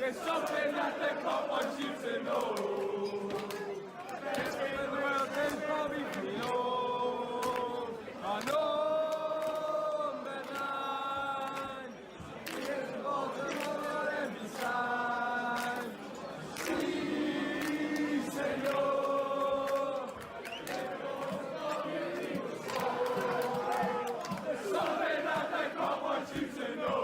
There's something that the cop wants you to know. The world is probably below. I know, man. It's Baltimore on every side. Sí, señor. There's something that the cop wants you to know.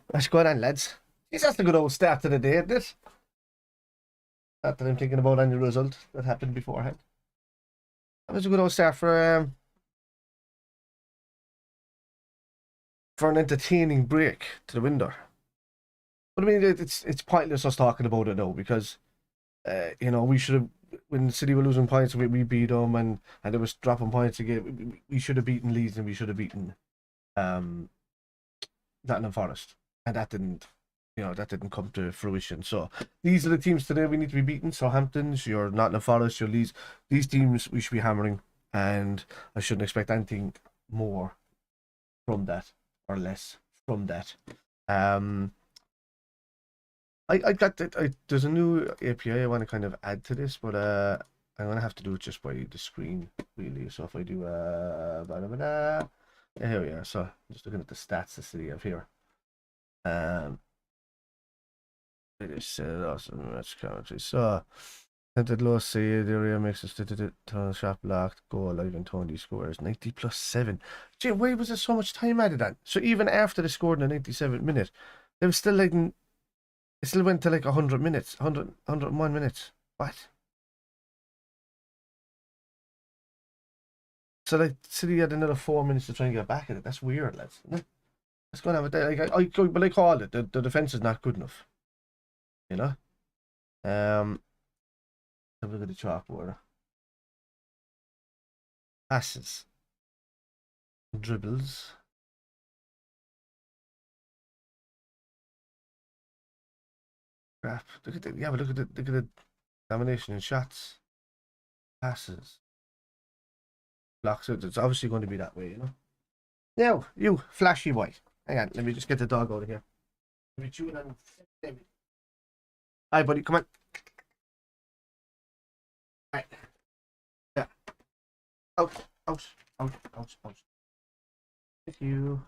What's going on, lads? Jeez, that's a good old start to the day, isn't it? Not that I'm thinking about any result that happened beforehand. That was a good old start for an entertaining break to the window. But I mean, it's pointless us talking about it now because, you know, we should have, when City were losing points, we beat them and it was dropping points again. We should have beaten Leeds and we should have beaten Nottingham Forest, and that didn't come to fruition. So these are the teams today we need to be beating. Southampton's, your Nottingham Forest, your Leeds. These teams we should be hammering, and I shouldn't expect anything more from that or less from that. I got that. There's a new API I want to kind of add to this, but I I'm gonna have to do it just by the screen, really. So if I do yeah, here we are. So just looking at the stats the city have here. It is awesome match commentary. So entered low save area makes us tunnel shot blocked, goal live and Tony scores 90 plus 7. Gee, why was there so much time added on? So even after they scored in the 97th minute, they were still like it still went to like 100 minutes, 101 minutes. What? So like City had another 4 minutes to try and get back at it. That's weird, lads. Isn't it? Let's go and have it. But I call it the defense is not good enough. You know. Have a look at the chalkboard. Passes, dribbles. Crap. Look at the domination in shots, passes, blocks. It's obviously going to be that way, you know. Now, you flashy boy. Hang on, let me just get the dog out of here. Let me chew it on. Hi, buddy, come on. Right. Yeah. Out, out, out, out, out. Thank you.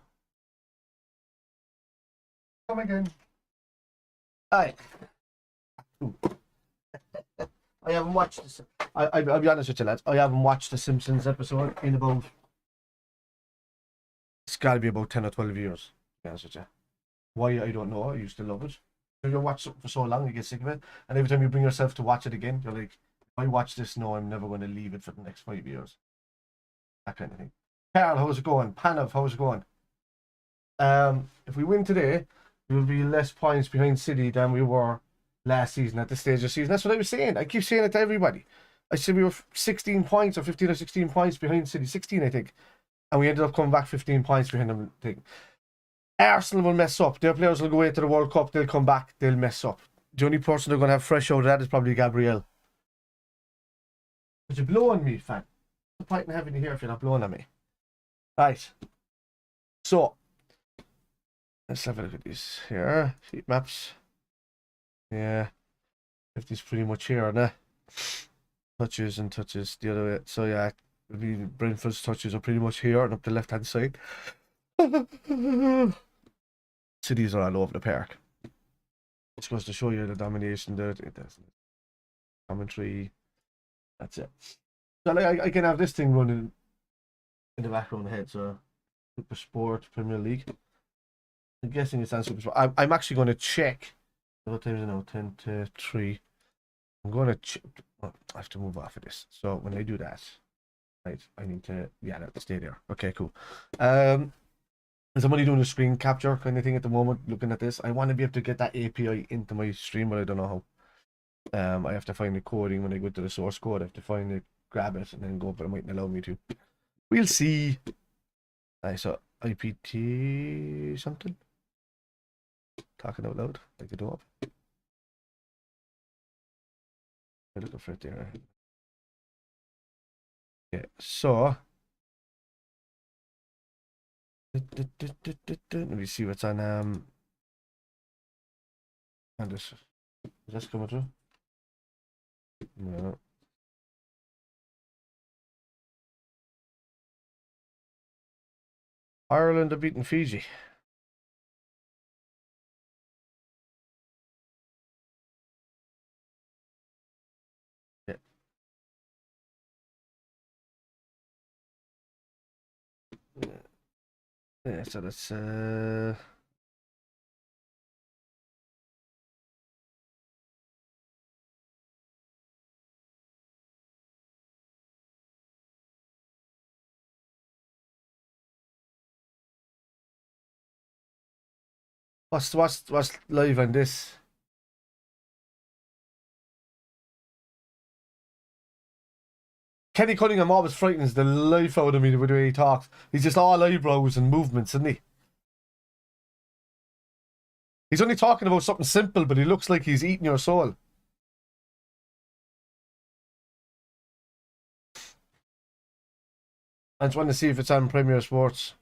Come again. Hi. Ooh. I haven't watched this. I'll be honest with you, lads. I haven't watched the Simpsons episode in about. It's got to be about 10 or 12 years. To be honest with you. Why, I don't know. I used to love it. You watch something for so long, you get sick of it. And every time you bring yourself to watch it again, you're like, if I watch this, no, I'm never going to leave it for the next 5 years. That kind of thing. Carl, how's it going? Panav, how's it going? If we win today, we'll be less points behind City than we were last season at this stage of the season. That's what I was saying. I keep saying it to everybody. I said we were 16 points or 15 or 16 points behind City. 16, I think. And we ended up coming back 15 points behind them. I think. Arsenal will mess up. Their players will go away to the World Cup. They'll come back. They'll mess up. The only person they're going to have fresh out of that is probably Gabriel. But you're blowing me, fan. What's the point in having you here if you're not blowing at me? Right. So, let's have a look at this here. Heat maps. Yeah. 50's pretty much here, nah. Touches and touches the other way. So, yeah, Brentford's touches are pretty much here and up the left hand side. Cities are all over the park. It's supposed to show you the domination there. It doesn't. Commentary. That's it. So like, I can have this thing running in the background ahead. So Super Sport Premier League. I'm guessing it's on Super Sport. I'm actually going to check. What time is it now? 10 to 3. I'm going to check. Oh, I have to move off of this. So when I do that, right, I need to. Yeah, stay there. Okay, cool. As I'm only doing a screen capture kind of thing at the moment, looking at this, I want to be able to get that API into my stream, but I don't know how. I have to find the coding when I go to the source code. I have to find it, grab it, and then go, but it mightn't allow me to. We'll see. I saw IPT something. Talking out loud, like a dog. I'm looking for it there. Yeah, so. Let me see what's on this. Is this coming through? No. Ireland are beating Fiji. Yeah. Yeah, so that's what's live on this? Kenny Cunningham always frightens the life out of me with the way he talks. He's just all eyebrows and movements, isn't he? He's only talking about something simple, but he looks like he's eating your soul. I just want to see if it's on Premier Sports.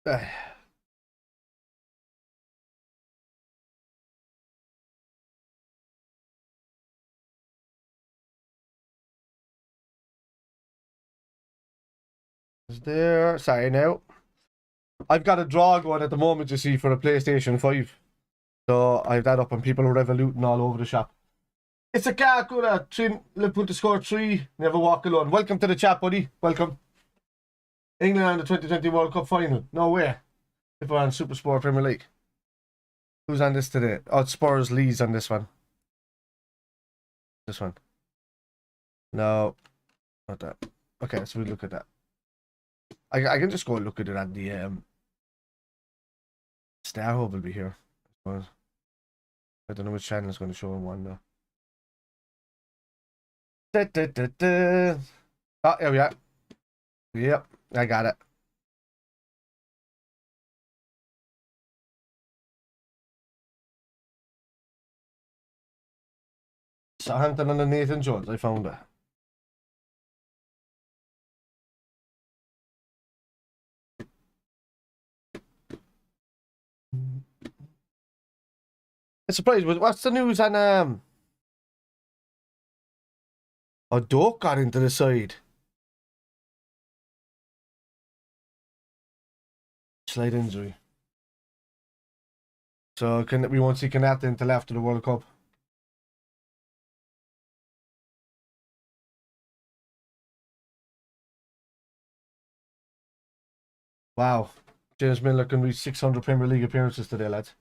Is there? Sorry now. I've got a draw going at the moment, you see, for a PlayStation 5. So I have that up and people are revoluting all over the shop. It's a Kakura, Liverpool to score 3, never walk alone. Welcome to the chat, buddy. Welcome. England on the 2020 World Cup final. No way. If we're on Super Sport Premier League. Who's on this today? Oh, it's Spurs Leeds on this one. This one. No. Not that. Okay, so we look at that. I can just go look at it at the Star Hub will be here. I don't know which channel is going to show in one though. Oh, here we are. Yep, I got it. Southampton and Nathan Jones, I found it. I'm surprised. What's the news on oh, Doak got into the side. Slight injury. So we won't see Canata until after the World Cup. Wow. James Milner can reach 600 Premier League appearances today, lads.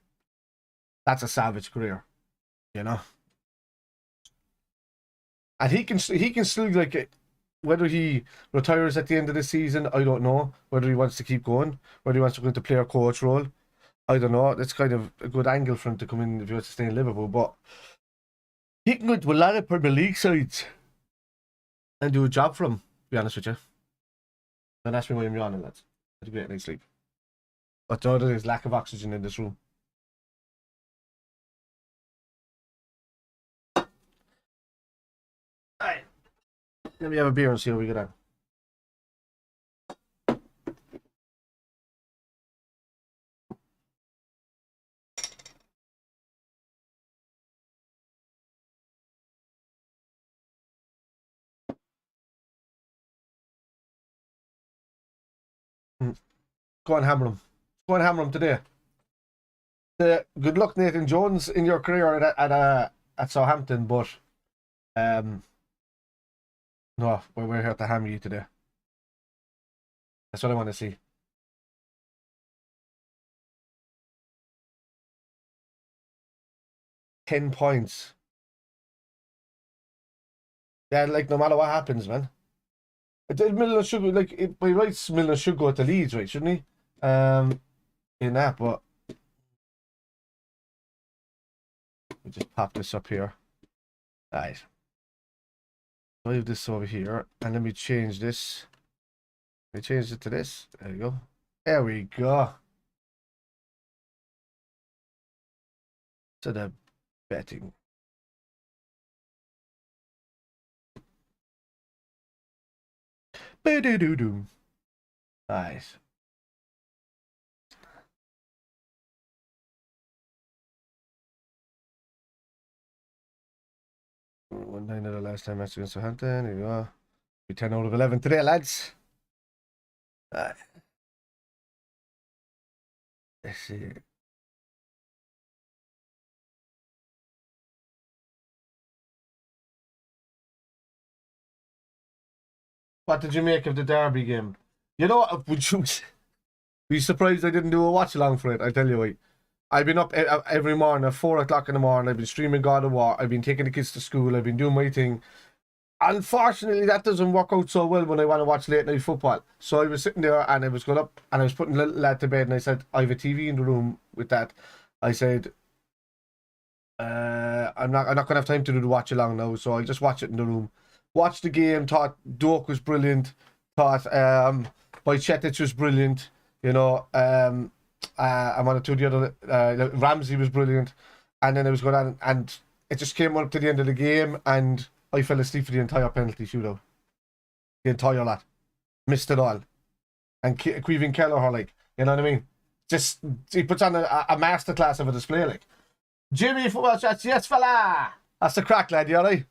That's a savage career, you know. And he can still, like, whether he retires at the end of the season, I don't know. Whether he wants to keep going, whether he wants to go into player coach role, I don't know. That's kind of a good angle for him to come in if he wants to stay in Liverpool. But he can go into a lot of Premier League sides and do a job for him, to be honest with you. Don't ask me why I'm yawning, lads. I had a great night's sleep. But the other is lack of oxygen in this room. Alright. Let me have a beer and see how we get on. Go on, hammer him. Go on, hammer him today. Good luck, Nathan Jones, in your career at Southampton, but no, we're here to hammer you today. That's what I want to see. £10. Yeah, like no matter what happens, man. Milner should go, like, by rights, Milner should go to Leeds, right? Shouldn't he? In that, but we just pop this up here. Alright. Move this over here, and let me change this. Let me change it to this. There you go. There we go. To the betting. Ba-do-do-do. Nice. One nine of the last time match against Southampton. Here you go. Be 10 out of 11 today, lads. Let's see. What did you make of the Derby game? You know, would you be surprised I didn't do a watch along for it? I tell you what. I've been up every morning at 4 o'clock in the morning. I've been streaming God of War. I've been taking the kids to school. I've been doing my thing. Unfortunately, that doesn't work out so well when I want to watch late night football. So I was sitting there and I was going up and I was putting the little lad to bed and I said, I have a TV in the room with that. I said, I'm not going to have time to do the watch along now, so I'll just watch it in the room. Watched the game, thought Doak was brilliant, thought Bajcetic was brilliant, you know, I wanted to do the other, Ramsey was brilliant, and then I was going on, and it just came up to the end of the game, and I fell asleep for the entire penalty shootout. The entire lot. Missed it all. And Queven Kelleher, like, You know what I mean? Just, he puts on a masterclass of a display, like. Jimmy, football chats, yes, fella! That's the crack, lad, you alright?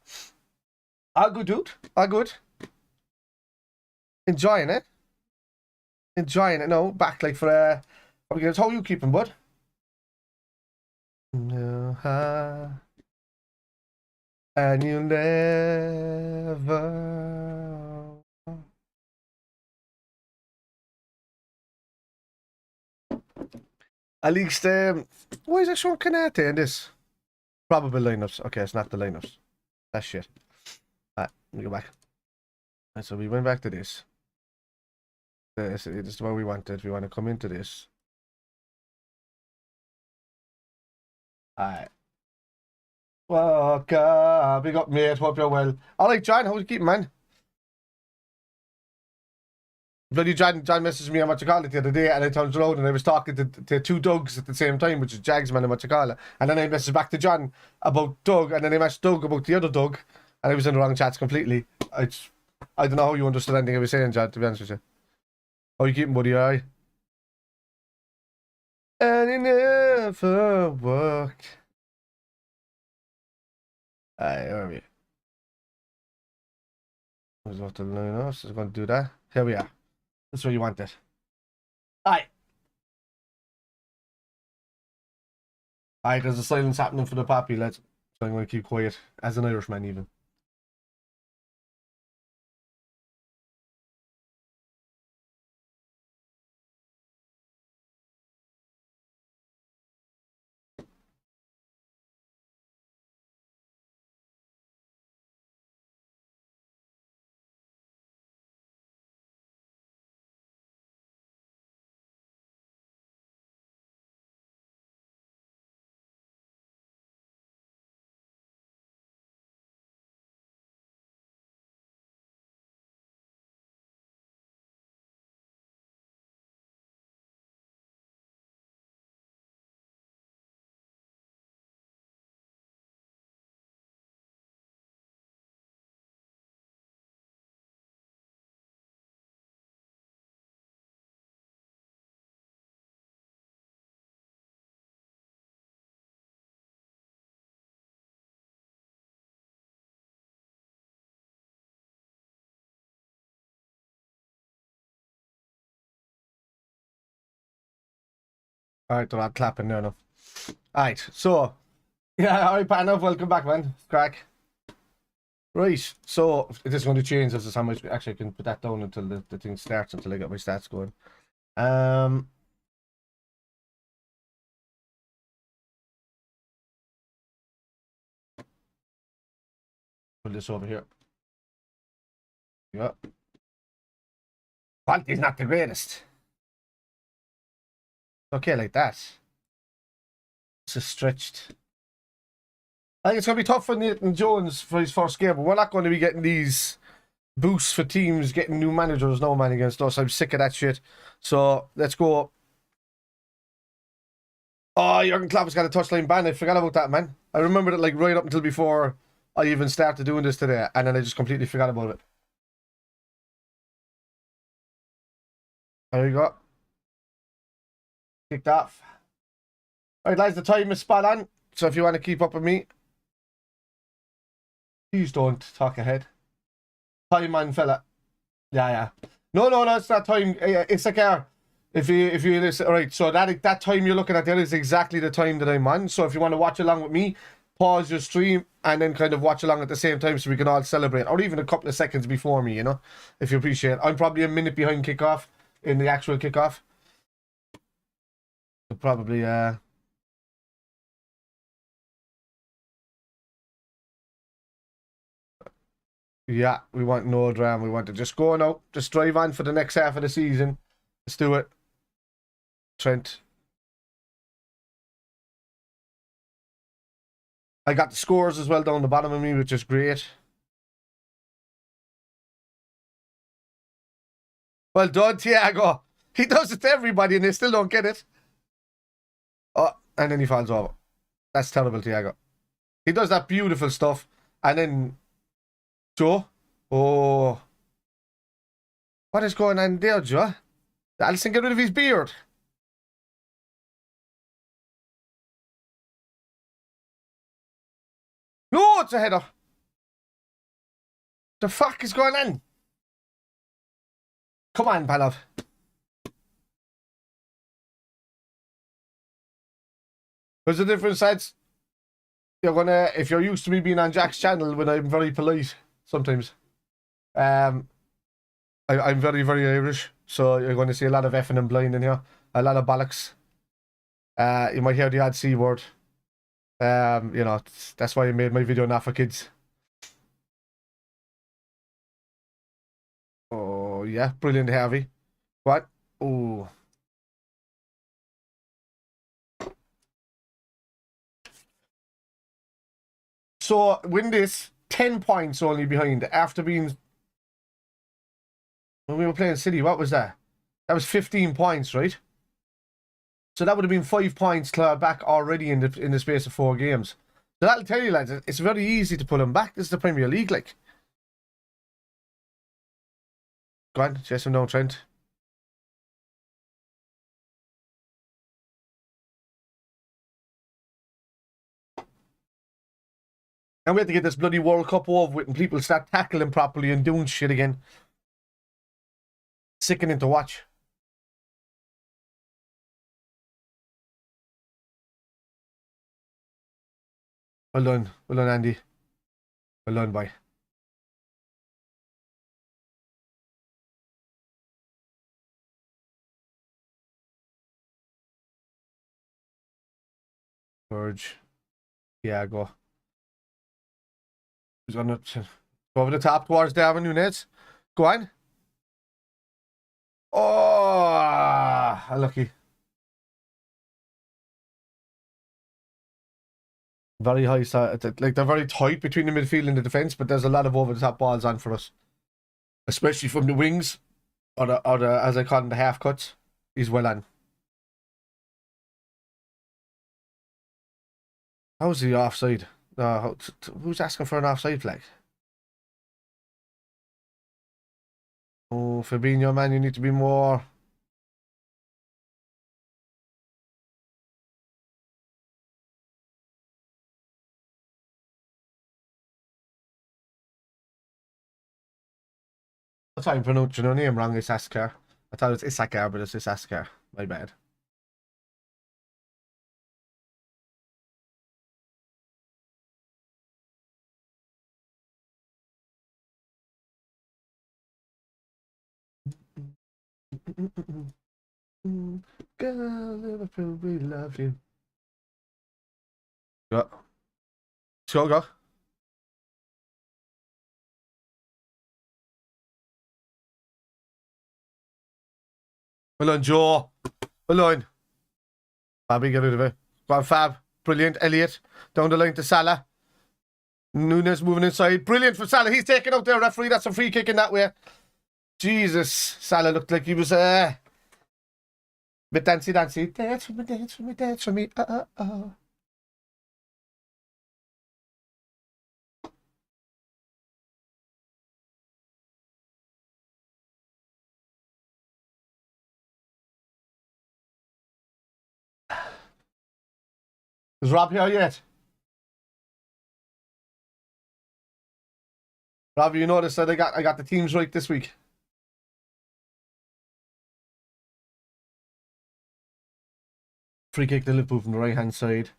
All good, dude. All good. Enjoying it. Enjoying it. No, back like for how you keeping, bud? No, and you never. At least, why is it showing Canate in this? Probable lineups. Okay, it's not the lineups. That's shit. Alright, let me go back. Right, so we went back to this. This is what we wanted. We want to come into this. Alright. Well, big up, mate. Hope you're well. Alright, John, how's you keeping, man? Bloody John messaged me on what you call it the other day, and I turned around and I was talking to two Dougs at the same time, which is Jagsman and what you call it. And then I messaged back to John about Doug, and then I messaged Doug about the other Doug, and I was in the wrong chats completely. I don't know how you understood anything I was saying, John, to be honest with you. How you keeping, buddy? Alright? And it never worked. Alright, where are we? There's what the lineups is going to do that. Here we are. That's where you want it. Alright. Alright, there's a silence happening for the poppy, lads. So I'm going to keep quiet, as an Irishman even. Alright, they're all clapping there now. Alright, so. Yeah, alright, Pano, welcome back, man. Crack. Right, so this is going to change as to how much actually I can put that down until the thing starts, until I get my stats going. Put this over here. Yeah. Quality's not the greatest. Okay, like that. It's just stretched. I think it's going to be tough for Nathan Jones for his first game, but we're not going to be getting these boosts for teams getting new managers, no man against us. I'm sick of that shit. So let's go. Oh, Jurgen Klopp has got a touchline ban. I forgot about that, man. I remembered it like right up until before I even started doing this today, and then I just completely forgot about it. There you go. Kicked off. Alright, lads, the time is spot on. So if you want to keep up with me, please don't talk ahead. Time, man, fella. Yeah. No, it's not time. It's like if you listen, all right. So that time you're looking at there is exactly the time that I'm on. So if you want to watch along with me, pause your stream and then kind of watch along at the same time so we can all celebrate, or even a couple of seconds before me, you know, if you appreciate it. I'm probably a minute behind kickoff in the actual kickoff. So probably yeah, we want no drama. We want to just go now. Just drive on for the next half of the season. Let's do it. Trent. I got the scores as well down the bottom of me, which is great. Well done, Thiago. He does it to everybody and they still don't get it. Oh, and then he falls over. That's terrible, Thiago. He does that beautiful stuff. And then Joe. Oh. What is going on there, Joe? Alisson, get rid of his beard. it's a header. The fuck is going on? Come on, Palov. There's a difference, lads. You're gonna, if you're used to me being on Jack's channel when I'm very polite sometimes. I'm very, very Irish, so you're going to see a lot of effing and blind in here. A lot of bollocks. You might hear the odd C word. You know, that's why I made my video not for kids. Oh, yeah. Brilliant, Harvey. What? Oh. So, win this, 10 points only behind after being... When we were playing City, what was that? That was 15 points, right? So that would have been 5 points clear back already in the space of 4 games. So that'll tell you, lads, it's very easy to pull them back. This is the Premier League, like. Go on, chase him down, Trent. And we have to get this bloody World Cup over with and people start tackling properly and doing shit again. Sickening to watch. Well done, Andy. Well done, boy. Verge. Yeah, go. Who's gonna go over the top towards Darwin Núñez? Go on. Oh, unlucky. Very high side, like they're very tight between the midfield and the defense, but there's a lot of over the top balls on for us, especially from the wings or the as I call them, the half cuts. He's well on. How's he offside? No, who's asking for an offside flag? Oh, Fabinho, man, you need to be more. I thought I pronounced your name wrong. It's Askar. I thought it was Isakar, but it's Askar. My bad. Girl, Liverpool, we love you. Go. Go. Well done, Joe. Well done. Fabby, get rid of it. Go on, Fab. Brilliant. Elliot. Down the line to Salah. Núñez moving inside. Brilliant for Salah. He's taken out there, referee. That's a free kick in that way. Jesus. Salah looked like he was bit dancey. Dance for me, dance for me, dance for me. Is Rob here yet? Rob, you noticed that I got the teams right this week. Free kick to Liverpool from the right hand side.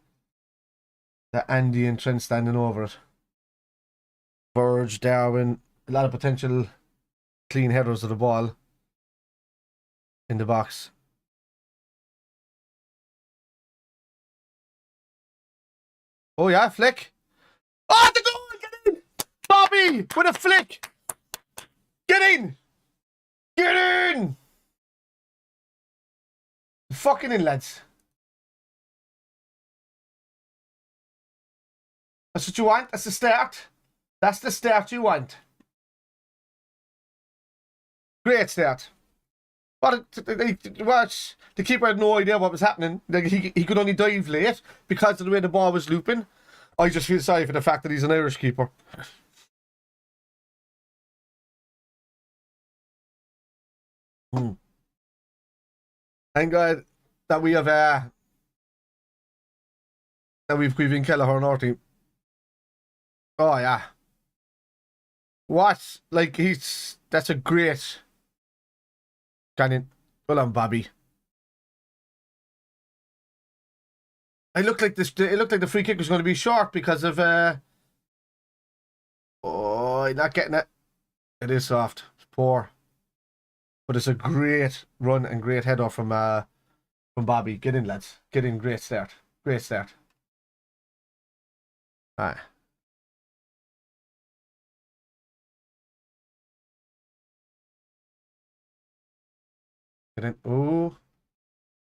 The Andy and Trent standing over it. Verge, Darwin, a lot of potential clean headers of the ball in the box. Oh yeah, flick. Oh, the goal! Get in! Bobby with a flick! Get in! Get in! Fucking in, lads. That's what you want? That's the start? That's the start you want. Great start. But watch, the keeper had no idea what was happening. Like he could only dive late because of the way the ball was looping. I just feel sorry for the fact that he's an Irish keeper. Thank God that we have that we've Kelleher on our team. Oh, yeah. What? Like, that's a great... Canyon. Well on, Bobby. It looked like the free kick was going to be short because of oh, not getting it. It is soft. It's poor. But it's a great run and great header from Bobby. Get in, lads. Get in. Great start. Great start. Alright. Get in. Oh.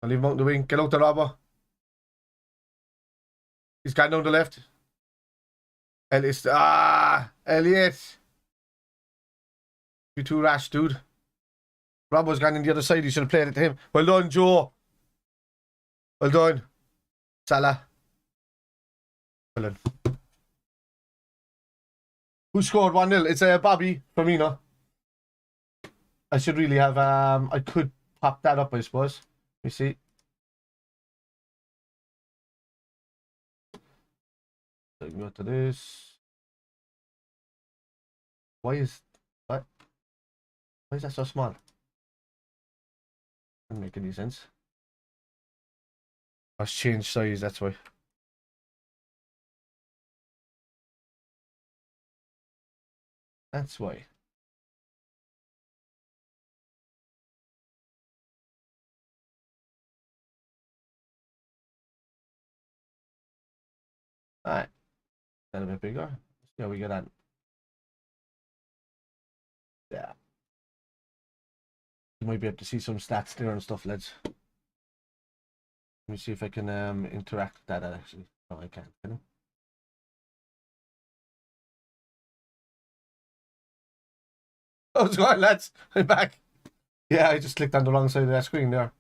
I'll leave him out in the wing. Get out the robber. He's got down the left. Elliot. You're too rash, dude. Robbo's gone in the other side. You should have played it to him. Well done, Joe. Well done. Salah. Well done. Who scored 1-0? It's Bobby Firmino. I should really have I could pop that up, I suppose. Let me see. So go to this. Why is that so small? Doesn't make any sense. I've changed size, that's why. That's why. Alright. That a bit bigger. Let's see how we get on. Yeah. You might be able to see some stats there and stuff, lads. Let me see if I can interact with that actually. No, I can't. Can I? Oh, it's going, lads. I'm back. Yeah, I just clicked on the wrong side of that screen there.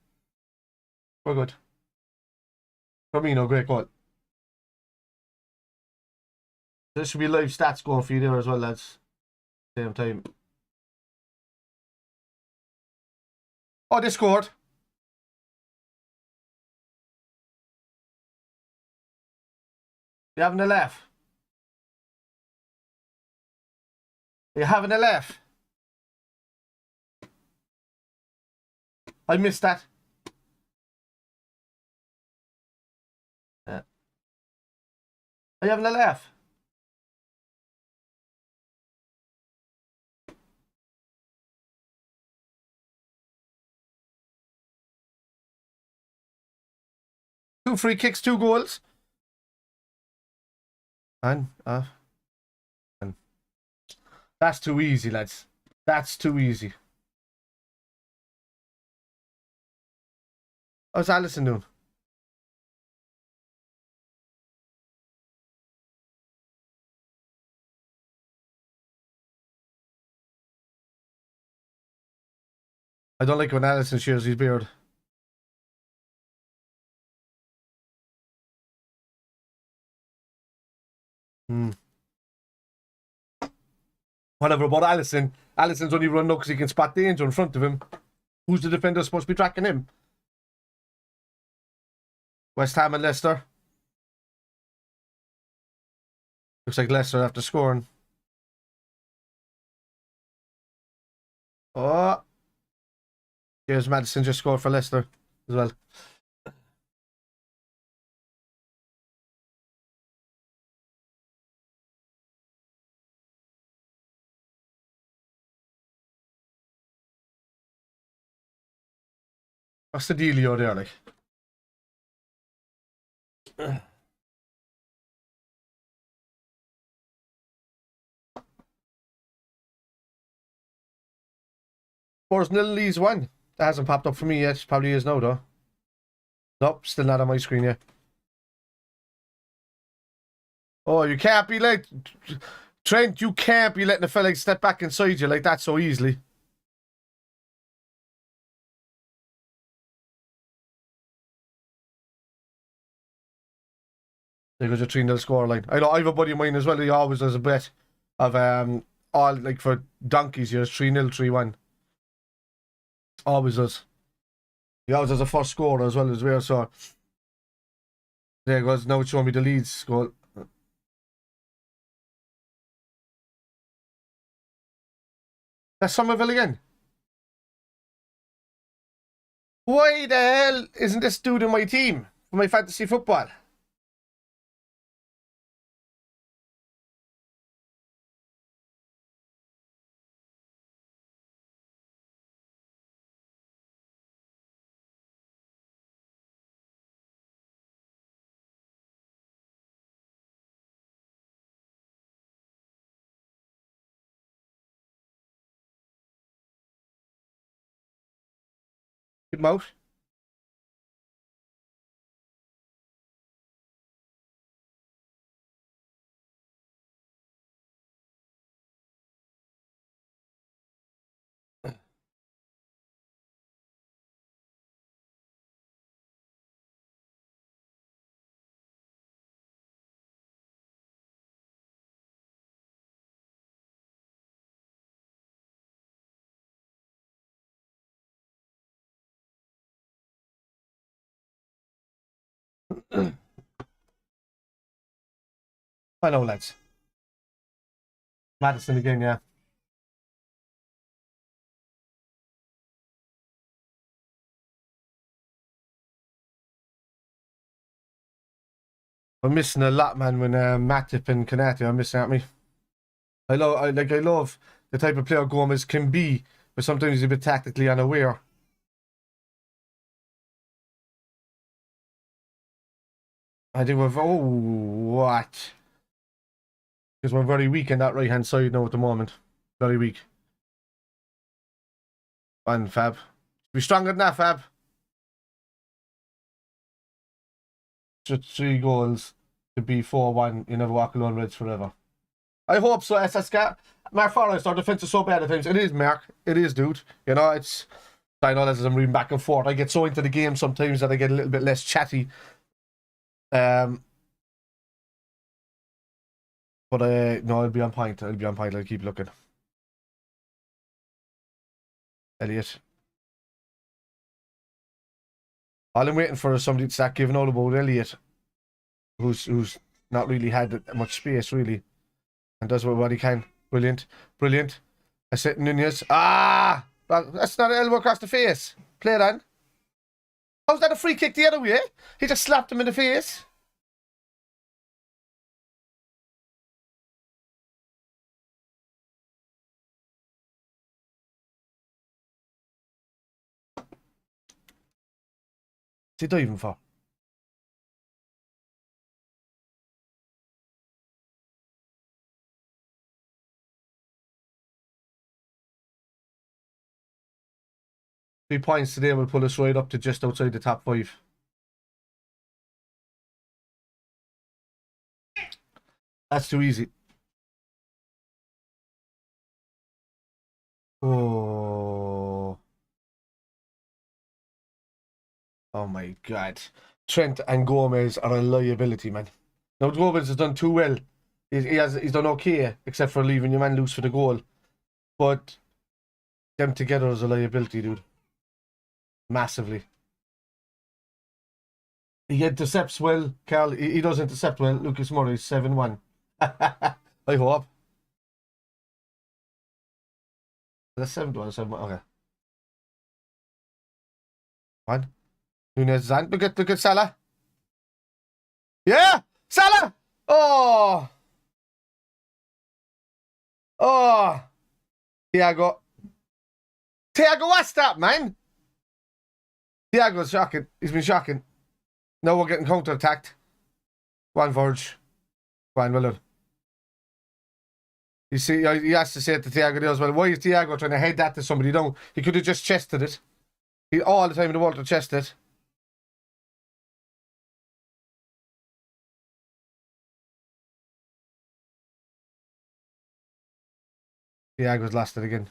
We're good. Firmino, great goal. There should be live stats going for you there as well, lads. Same time. Oh, they scored. You having a laugh? You having a laugh? I missed that. Yeah. Are you having a laugh? Two free kicks, 2 goals. And that's too easy, lads. That's too easy. How's Allison doing? I don't like when Allison shares his beard. Whatever about Allison. Allison's only run now because he can spot danger in front of him. Who's the defender supposed to be tracking him? West Ham and Leicester. Looks like Leicester after scoring. Oh. James Maddison just scored for Leicester as well. What's the dealio there, like? Spurs 0, Leeds 1. That hasn't popped up for me yet. Probably is now, though. Nope, still not on my screen yet. Oh, you can't be let... Trent, you can't be letting a fella step back inside you like that so easily. There goes your 3-0 scoreline. I know I have a buddy of mine as well. He always does a bet of all like for donkeys here. 3-0, 3-1. Always does. He always has a first score as well. So there goes. Now it's showing me the Leeds goal. That's Somerville again. Why the hell isn't this dude in my team for my fantasy football? Keep him out. I know, lads. Madison again, yeah. I'm missing a lot, man, when Matip and Kanate are missing at me. I love the type of player Gomez can be, but sometimes he's a bit tactically unaware. I think what? Because we're very weak in that right-hand side now at the moment. Very weak. And Fab. Be stronger than that, Fab. Just 3 goals to be 4-1. You never walk alone, Reds forever. I hope so, SSK. Mark Forrest, our defense is so bad at times. It is, Mark. It is, dude. You know, it's... I know as I'm reading back and forth, I get so into the game sometimes that I get a little bit less chatty. But no, I'll be on point. I'll be on point. I'll keep looking. Elliot. All I'm waiting for is somebody to start giving out about Elliot, who's not really had much space, really, and does what he can. Brilliant. Brilliant. I said Nunez. Ah! That's not an elbow across the face. Play it on. How's that a free kick the other way? He just slapped him in the face. What's he diving for? Three points today will pull us right up to just outside the top 5. That's too easy. Oh. Oh my God. Trent and Gomez are a liability, man. Now, Gomez has done too well. He's done okay, except for leaving your man loose for the goal. But them together is a liability, dude. Massively. He intercepts well, Carl. He does intercept well. Lucas Murray, 7-1. I hope. That's 7-1, 7-1. Okay. One. Nunez is on. Look at Salah. Yeah! Salah! Oh! Oh! Thiago. Thiago, what's that, man? Thiago's shocking. He's been shocking. Now we're getting counter-attacked. One Verge. Fine, well done. You see, he has to say it to Thiago there as well. Why is Thiago trying to head that to somebody down? He could have just chested it. He all the time in the world to chest it. Thiago's lost it again.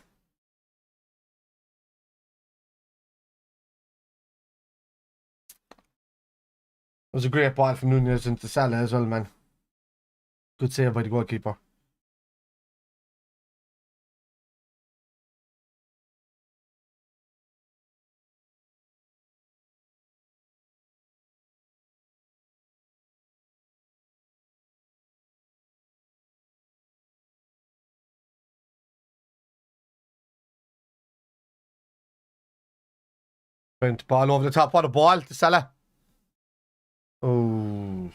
It was a great ball from Nunez into Salah as well, man. Good save by the goalkeeper. Trent, ball over the top. What a ball to Salah. Oh.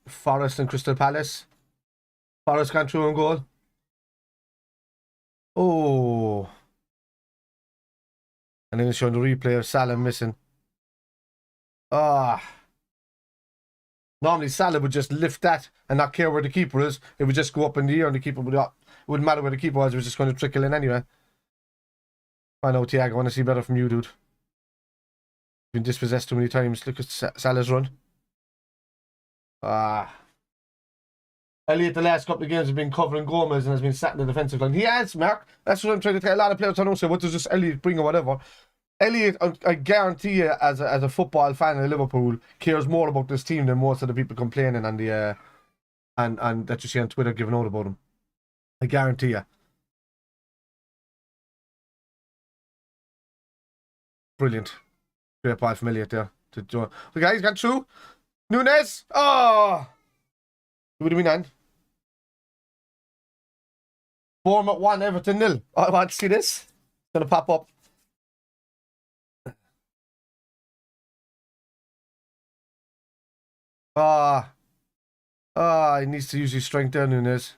Forest and Crystal Palace. Forest gone through on goal. Oh. And then it's showing the replay of Salah missing. Ah. Normally Salah would just lift that and not care where the keeper is. It would just go up in the air and the keeper would not. It wouldn't matter where the keeper was. It was just going to trickle in anyway. I know, Thiago. I want to see better from you, dude. Been dispossessed too many times. Look at Salah's run. Ah. Elliot, the last couple of games, has been covering Gomez and has been sat in the defensive line. He has, Mark. That's what I'm trying to tell a lot of players. I don't say, what does this Elliot bring or whatever? Elliot, I guarantee you, as a football fan of Liverpool, cares more about this team than most of the people complaining on the and that you see on Twitter giving out about him. I guarantee you. Brilliant. Great ball from Elliot there. The guy's gone through. Nunes! Oh! Who do we none? Bournemouth 1, Everton 0. I want to see this. It's going to pop up. He needs to use his strength there, Nunes.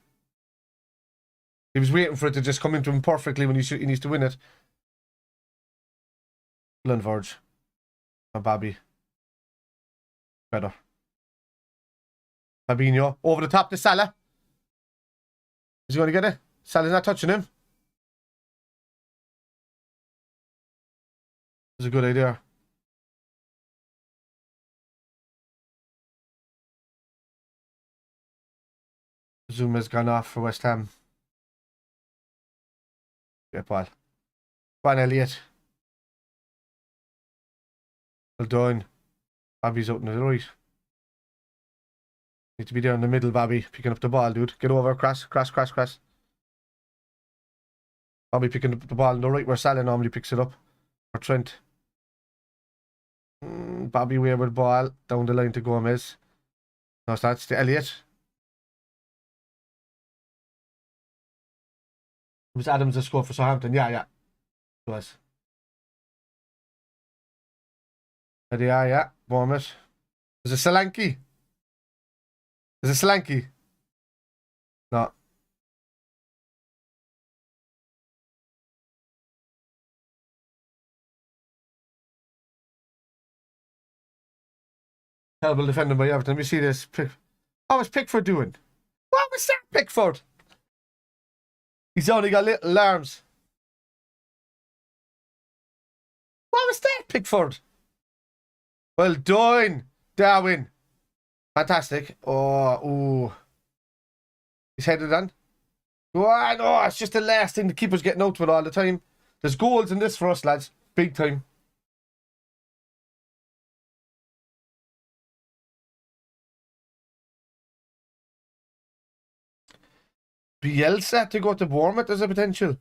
He was waiting for it to just come into him perfectly when he needs to win it. Lundverge. Oh, Bobby. Better. Fabinho. Over the top to Salah. Is he going to get it? Salah's not touching him. It's a good idea. Zuma's gone off for West Ham. Great ball. Go on, Elliot. Well done. Bobby's out in the right. Need to be there in the middle, Bobby. Picking up the ball, dude. Get over. Cross. Bobby picking up the ball on the right where Salah normally picks it up. Or Trent. Bobby wayward ball. Down the line to Gomez. No, that's to Elliot. It was Adams that scored for Southampton. Yeah. It was. There they are, yeah. Bournemouth. Is it Solanke? Is it Solanke? No. Terrible defending by Everton. Let me see this. What was Pickford doing? What was that, Pickford? He's only got little arms. What was that, Pickford? Well done, Darwin. Fantastic. Oh. He's headed on. Oh, no, it's just the last thing the keeper's getting out with all the time. There's goals in this for us, lads. Big time. Bielsa to go to Bournemouth as a potential.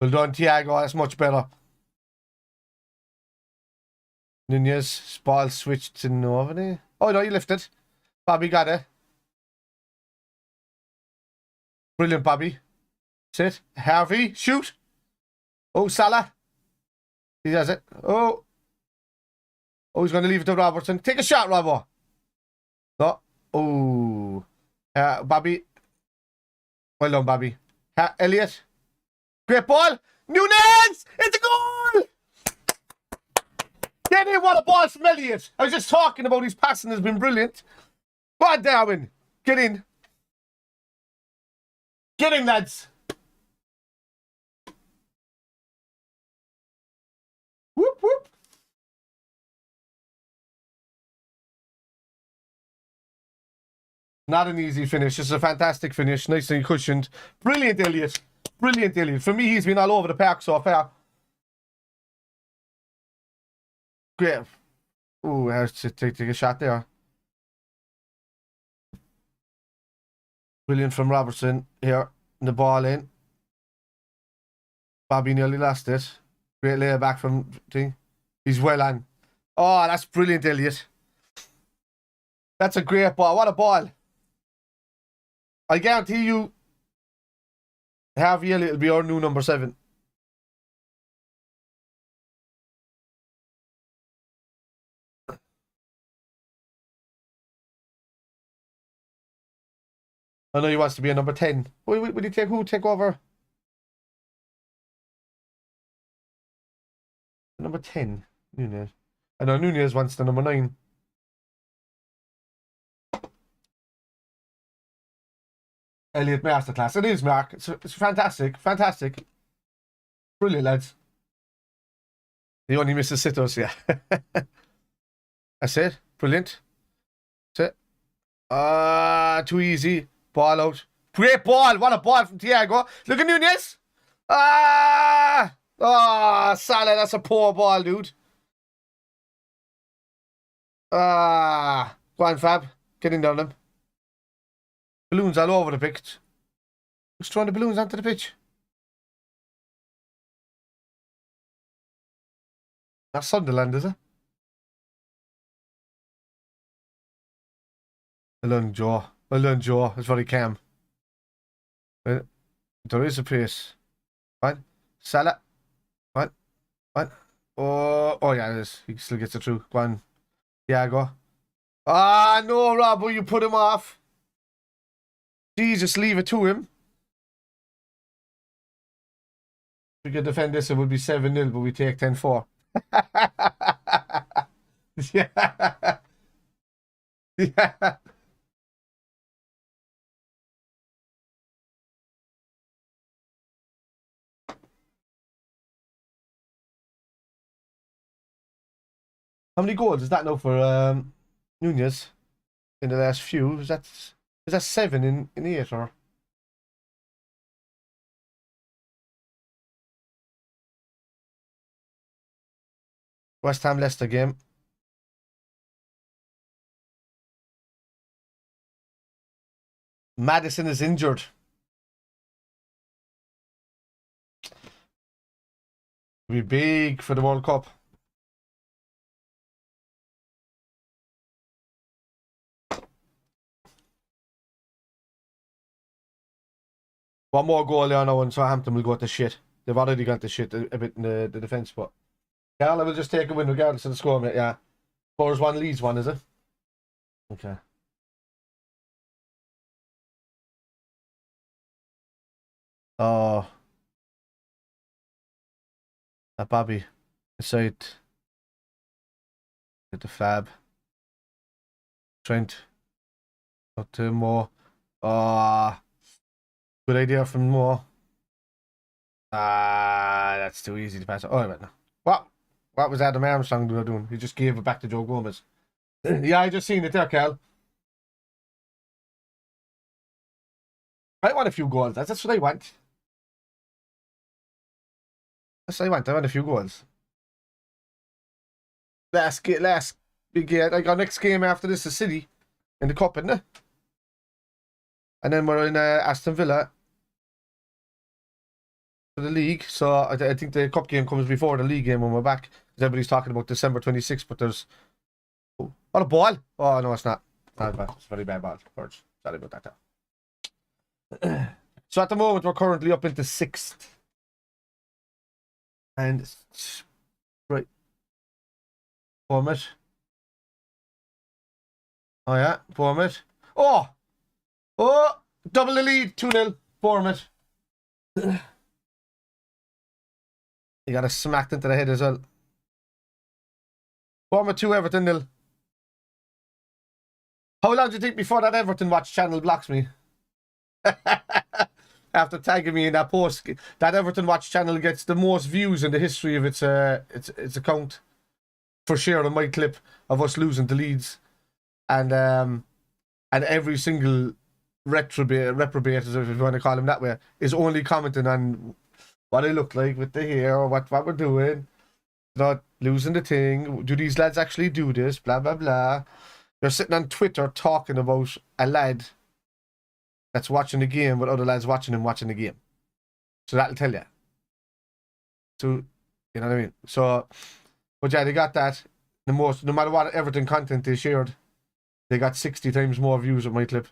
Well done, Thiago. That's much better. Nunez, ball switched to Novany. Oh, no, you lifted. Bobby got it. Brilliant, Bobby. Sit. Harvey, shoot. Oh, Salah. He does it. Oh, he's going to leave it to Robertson. Take a shot, Robbo. No. Oh. Bobby. Well done, Bobby. Elliot. Great ball. Nunes! It's a goal! Get in, what a ball from Elliot. I was just talking about his passing has been brilliant. Go on, Darwin. Get in. Get in, lads. Whoop, whoop. Not an easy finish. It's a fantastic finish. Nicely cushioned. Brilliant, Elliot. brilliant, Elliot. For me, he's been all over the park so far. Great. Ooh, I have to take a shot there. Brilliant from Robertson here. The ball in. Bobby nearly lost it. Great layer back from thing. He's well on. Oh, that's brilliant, Elliot. That's a great ball. What a ball. I guarantee you, Harvey Elliott will be our new number 7. I know he wants to be a number 10. Will he take who? Take over? Number 10. Nunez. I know Nunez wants the number 9. Elliot masterclass. It is, Mark. It's fantastic. Fantastic. Brilliant, lads. He only misses sit-ups, yeah. That's it. Brilliant. That's it. Too easy. Ball out. Great ball. What a ball from Thiago. Look at Nunez. Salah. That's a poor ball, dude. Go on, Fab. Get in down them. Balloons all over the pitch. Who's throwing the balloons onto the pitch? That's Sunderland, is it? Well done, Joe. Well done, Joe. That's very calm. There is a pace. Right? Salah. Right? Right? Oh, yeah, it is. He still gets it through. Go on. Thiago. No, Rob, will you put him off? Jesus, leave it to him. If we could defend this, it would be 7-0, but we take 10-4. Yeah. Yeah. How many goals is that now for Nunez in the last few? Is that 7 in 8 or? West Ham Leicester game. Maddison is injured. It'll be big for the World Cup. One more goal there now and Southampton will go to shit. They've already got to shit a bit in the defence, but Carla will just take a win regardless of the score, mate. Yeah. Scores 1, leads 1, is it? Okay. Oh. That Bobby. Inside. Get the Fab. Trent. Not to more. Good idea from Moore. That's too easy to pass. Oh, wait, no. What was Adam Armstrong doing? He just gave it back to Joe Gomez. Yeah, I just seen it there, Cal. I want a few goals. That's what I want. That's what I want. I want a few goals. Last big game. Like our next game after this is City in the Cup, isn't it? And then we're in Aston Villa for the league. So I think the Cup game comes before the league game when we're back. Because everybody's talking about December 26th, but there's... Oh, what a ball! Oh, no, it's not. Not bad. It's a very bad ball. Sorry about that. So at the moment, we're currently up into 6th. And... Right. Bournemouth. Oh, yeah. Bournemouth. Oh! Double the lead. 2-0. Bournemouth. You got it smacked into the head as well. Bournemouth 2, Everton 0. How long do you think before that Everton Watch channel blocks me? After tagging me in that post, that Everton Watch channel gets the most views in the history of its account for sharing my clip of us losing to Leeds, and every single reprobates, if you want to call him that way, is only commenting on what I look like with the hair, or what we're doing, not losing the thing. Do these lads actually do this? Blah, blah, blah. You're sitting on Twitter talking about a lad that's watching the game with other lads watching him watching the game. So that'll tell you. So, you know what I mean? So, but yeah, they got that. The most, no matter what Everton content they shared, they got 60 times more views of my clip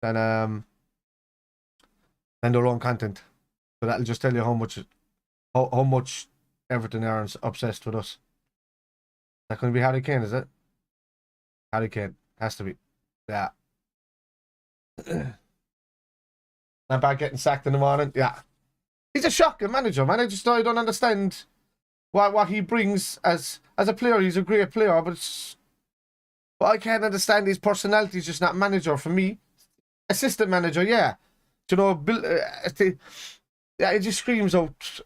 than their own content. So that'll just tell you how much Everton are obsessed with us. That going to be Harry Kane, is it? Harry Kane. Has to be. Yeah. Lampard getting sacked in the morning. Yeah. He's a shocking manager, man. I don't understand what he brings as a player. He's a great player, but I can't understand his personality. He's just not manager for me. Assistant manager, yeah. You know, yeah, it just screams out.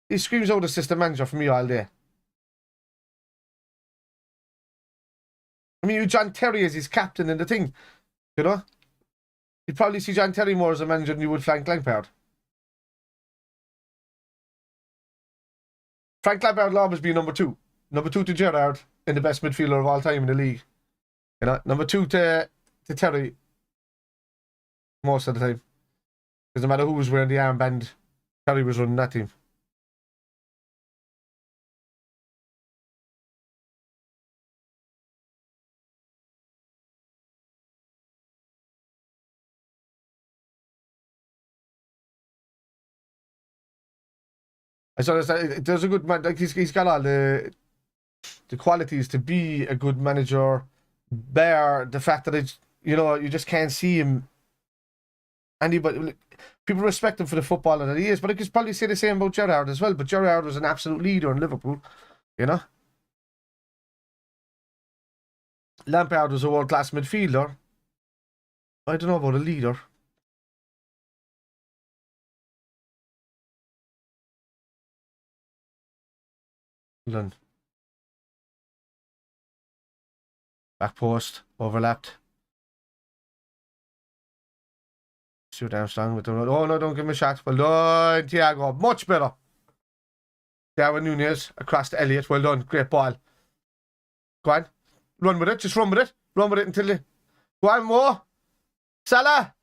He screams out assistant manager for me all day. I mean, John Terry is his captain in the thing, you know? You'd probably see John Terry more as a manager than you would Frank Lampard. Frank Lampard will always be number two. Number two to Gerrard in the best midfielder of all time in the league. You know, number two to Terry most of the time. Because no matter who was wearing the armband, Terry was running that team. So there's a good man. Like he's got all the qualities to be a good manager. Bear the fact that you just can't see him. Anybody, people respect him for the footballer that he is, but I could probably say the same about Gerrard as well. But Gerrard was an absolute leader in Liverpool, you know. Lampard was a world-class midfielder. I don't know about a leader. Done. Back post, overlapped. Shoot down strong with the road. Oh no, don't give him a shot. Well done, Thiago. Much better. Darwin Nunez across to Elliott. Well done. Great ball. Go on. Run with it. Just run with it. Run with it until the... Go on, more. Salah.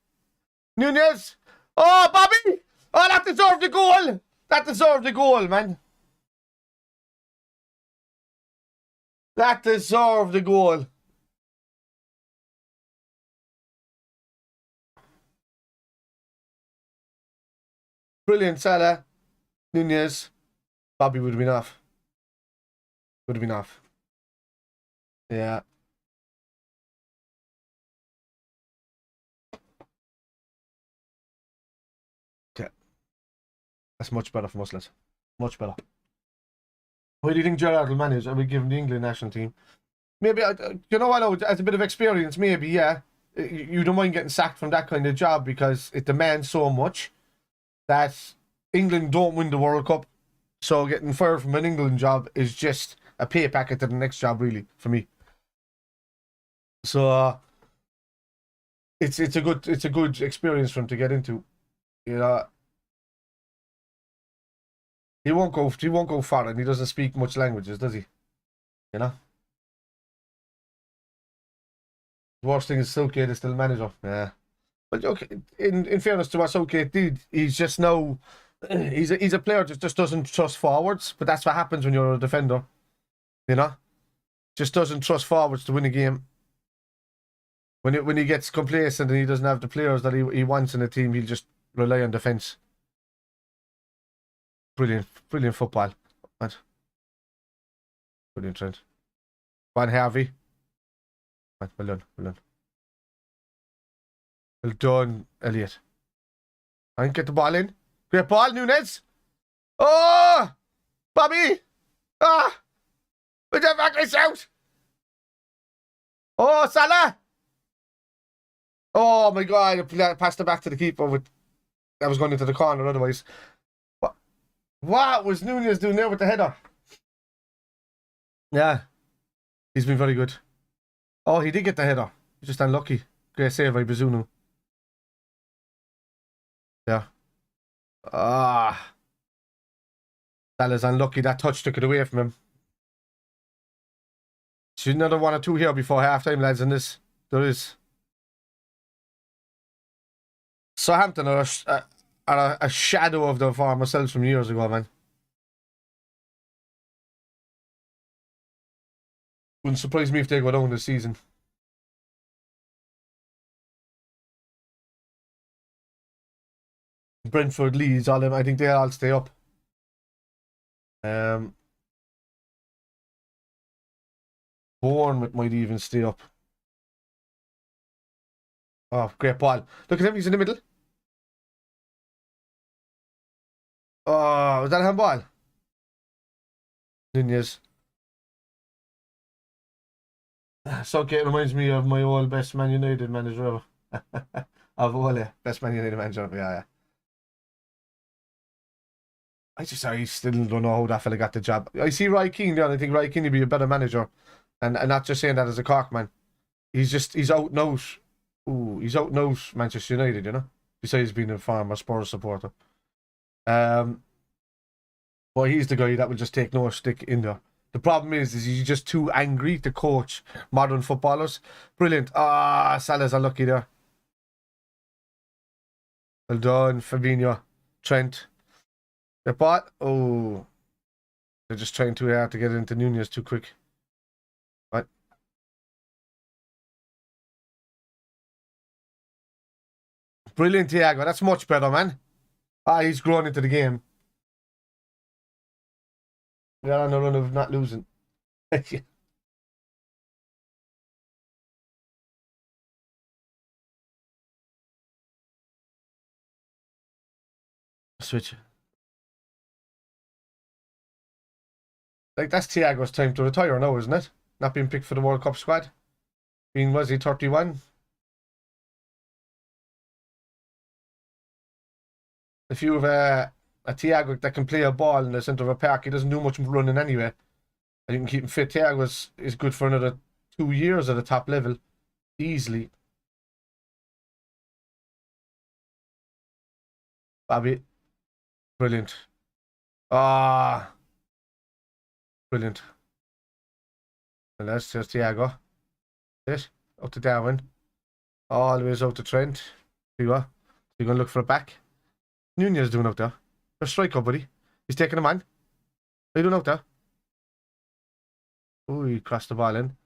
Nunez. Oh, Bobby. Oh, that deserved the goal. That deserved the goal, man. That deserved the goal. Brilliant, Salah. Nunez. Bobby would have been off. Would have been off. Yeah. Okay. That's much better for us, lads. Much better. Why do you think Gerrard will manage? Are we giving the England national team? Maybe, you know what, as a bit of experience, maybe, yeah. You don't mind getting sacked from that kind of job because it demands so much that England don't win the World Cup. So getting fired from an England job is just a pay packet to the next job, really, for me. So it's a good experience for him to get into. You know, he won't go foreign. He doesn't speak much languages, does he? You know. The worst thing is Southgate is still manager. Yeah. But okay, in fairness to what Southgate did, he's just now he's a player that just doesn't trust forwards. But that's what happens when you're a defender. You know? Just doesn't trust forwards to win a game. When he gets complacent and he doesn't have the players that he wants in a team, he'll just rely on defence. Brilliant football. Brilliant trend. Go on, Harvey. Well done. Well done, Elliott. And get the ball in. Great ball, Nunez. Oh! Bobby! Ah! Put that back out! Oh, Salah! Oh my God! I passed it back to the keeper. That was going into the corner otherwise. What was Nunez doing there with the header? Yeah. He's been very good. Oh, he did get the header. He's just unlucky. Great save by Bazunu. Yeah. Ah. Salah's unlucky. That touch took it away from him. Should another 1 or 2 here before half-time, lads, in this. There is. Southampton are a shadow of their former selves from years ago, man. Wouldn't surprise me if they go down this season. Brentford, Leeds, all them, I think they'll all stay up. Bournemouth might even stay up. Oh, great ball. Look at him, he's in the middle. Oh, was that a handball? Nunez. So okay, it reminds me of my old best Man United manager ever. Of Ole, best Man United manager, yeah. I still don't know how that fella got the job. I see Roy Keane there, and I think Roy Keane would be a better manager. And not just saying that as a Cork man. He's out and out. Ooh, he's out and out Manchester United, you know? Besides being a former Spurs supporter. But he's the guy that will just take no stick in there. The problem is he's just too angry to coach modern footballers. Brilliant. Ah, Salah's unlucky there. Well done, Fabinho. Trent. The bot. Oh. They're just trying too hard to get into Nunez too quick. What? Brilliant, Thiago. That's much better, man. Ah, he's grown into the game. We're on the run of not losing. Switch. Like, that's Thiago's time to retire now, isn't it? Not being picked for the World Cup squad. Was he 31? If you have a Thiago that can play a ball in the centre of a park, he doesn't do much running anyway. And you can keep him fit. Thiago is good for another 2 years at the top level. Easily. Bobby. Brilliant. Ah. Brilliant. And that's just Thiago. Yes. Up to Darwin. Always out to Trent. See what? You're going to look for a back. Nunez doing out there. A striker, buddy. He's taking a man. What are you doing out there? Oh, he crossed the ball in.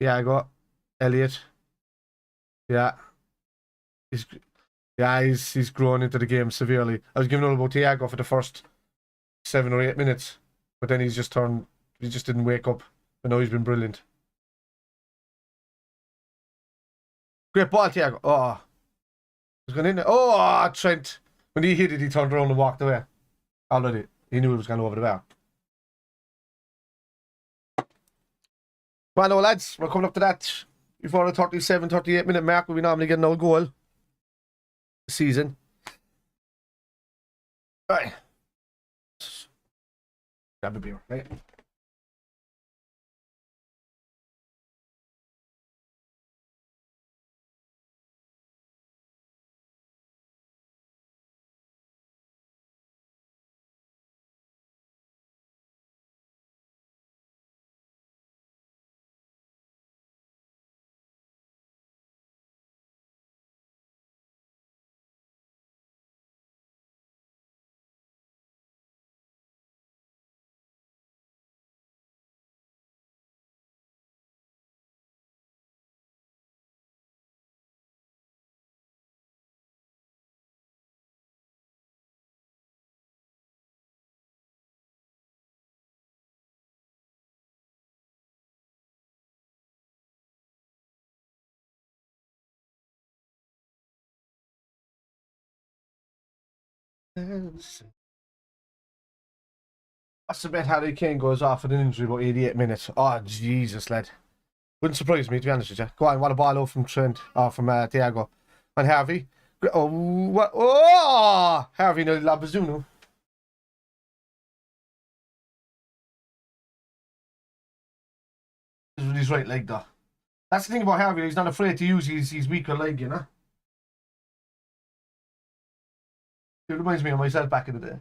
Thiago. Elliot. Yeah. He's grown into the game severely. I was giving all about Thiago for the first 7 or 8 minutes. But then he just didn't wake up. But now he's been brilliant. Great ball, Thiago. Oh. He's gone in there. Oh, Trent. When he hit it, he turned around and walked away. Already. He knew it was going over the bar. Well, no, lads. We're coming up to that. Before the 37, 38 minute mark, we normally get an old goal. Season. Right. Grab a beer, right? That's a bit Harry Kane goes off with an injury about 88 minutes. Oh, Jesus, lad. Wouldn't surprise me, to be honest with you. Go on, what a ball out from Trent, or from Thiago. And Harvey. Oh, what? Oh! Harvey nearly lobbed Bazunu. This is with his right leg, though. That's the thing about Harvey. He's not afraid to use his weaker leg, you know. It reminds me of myself back in the day.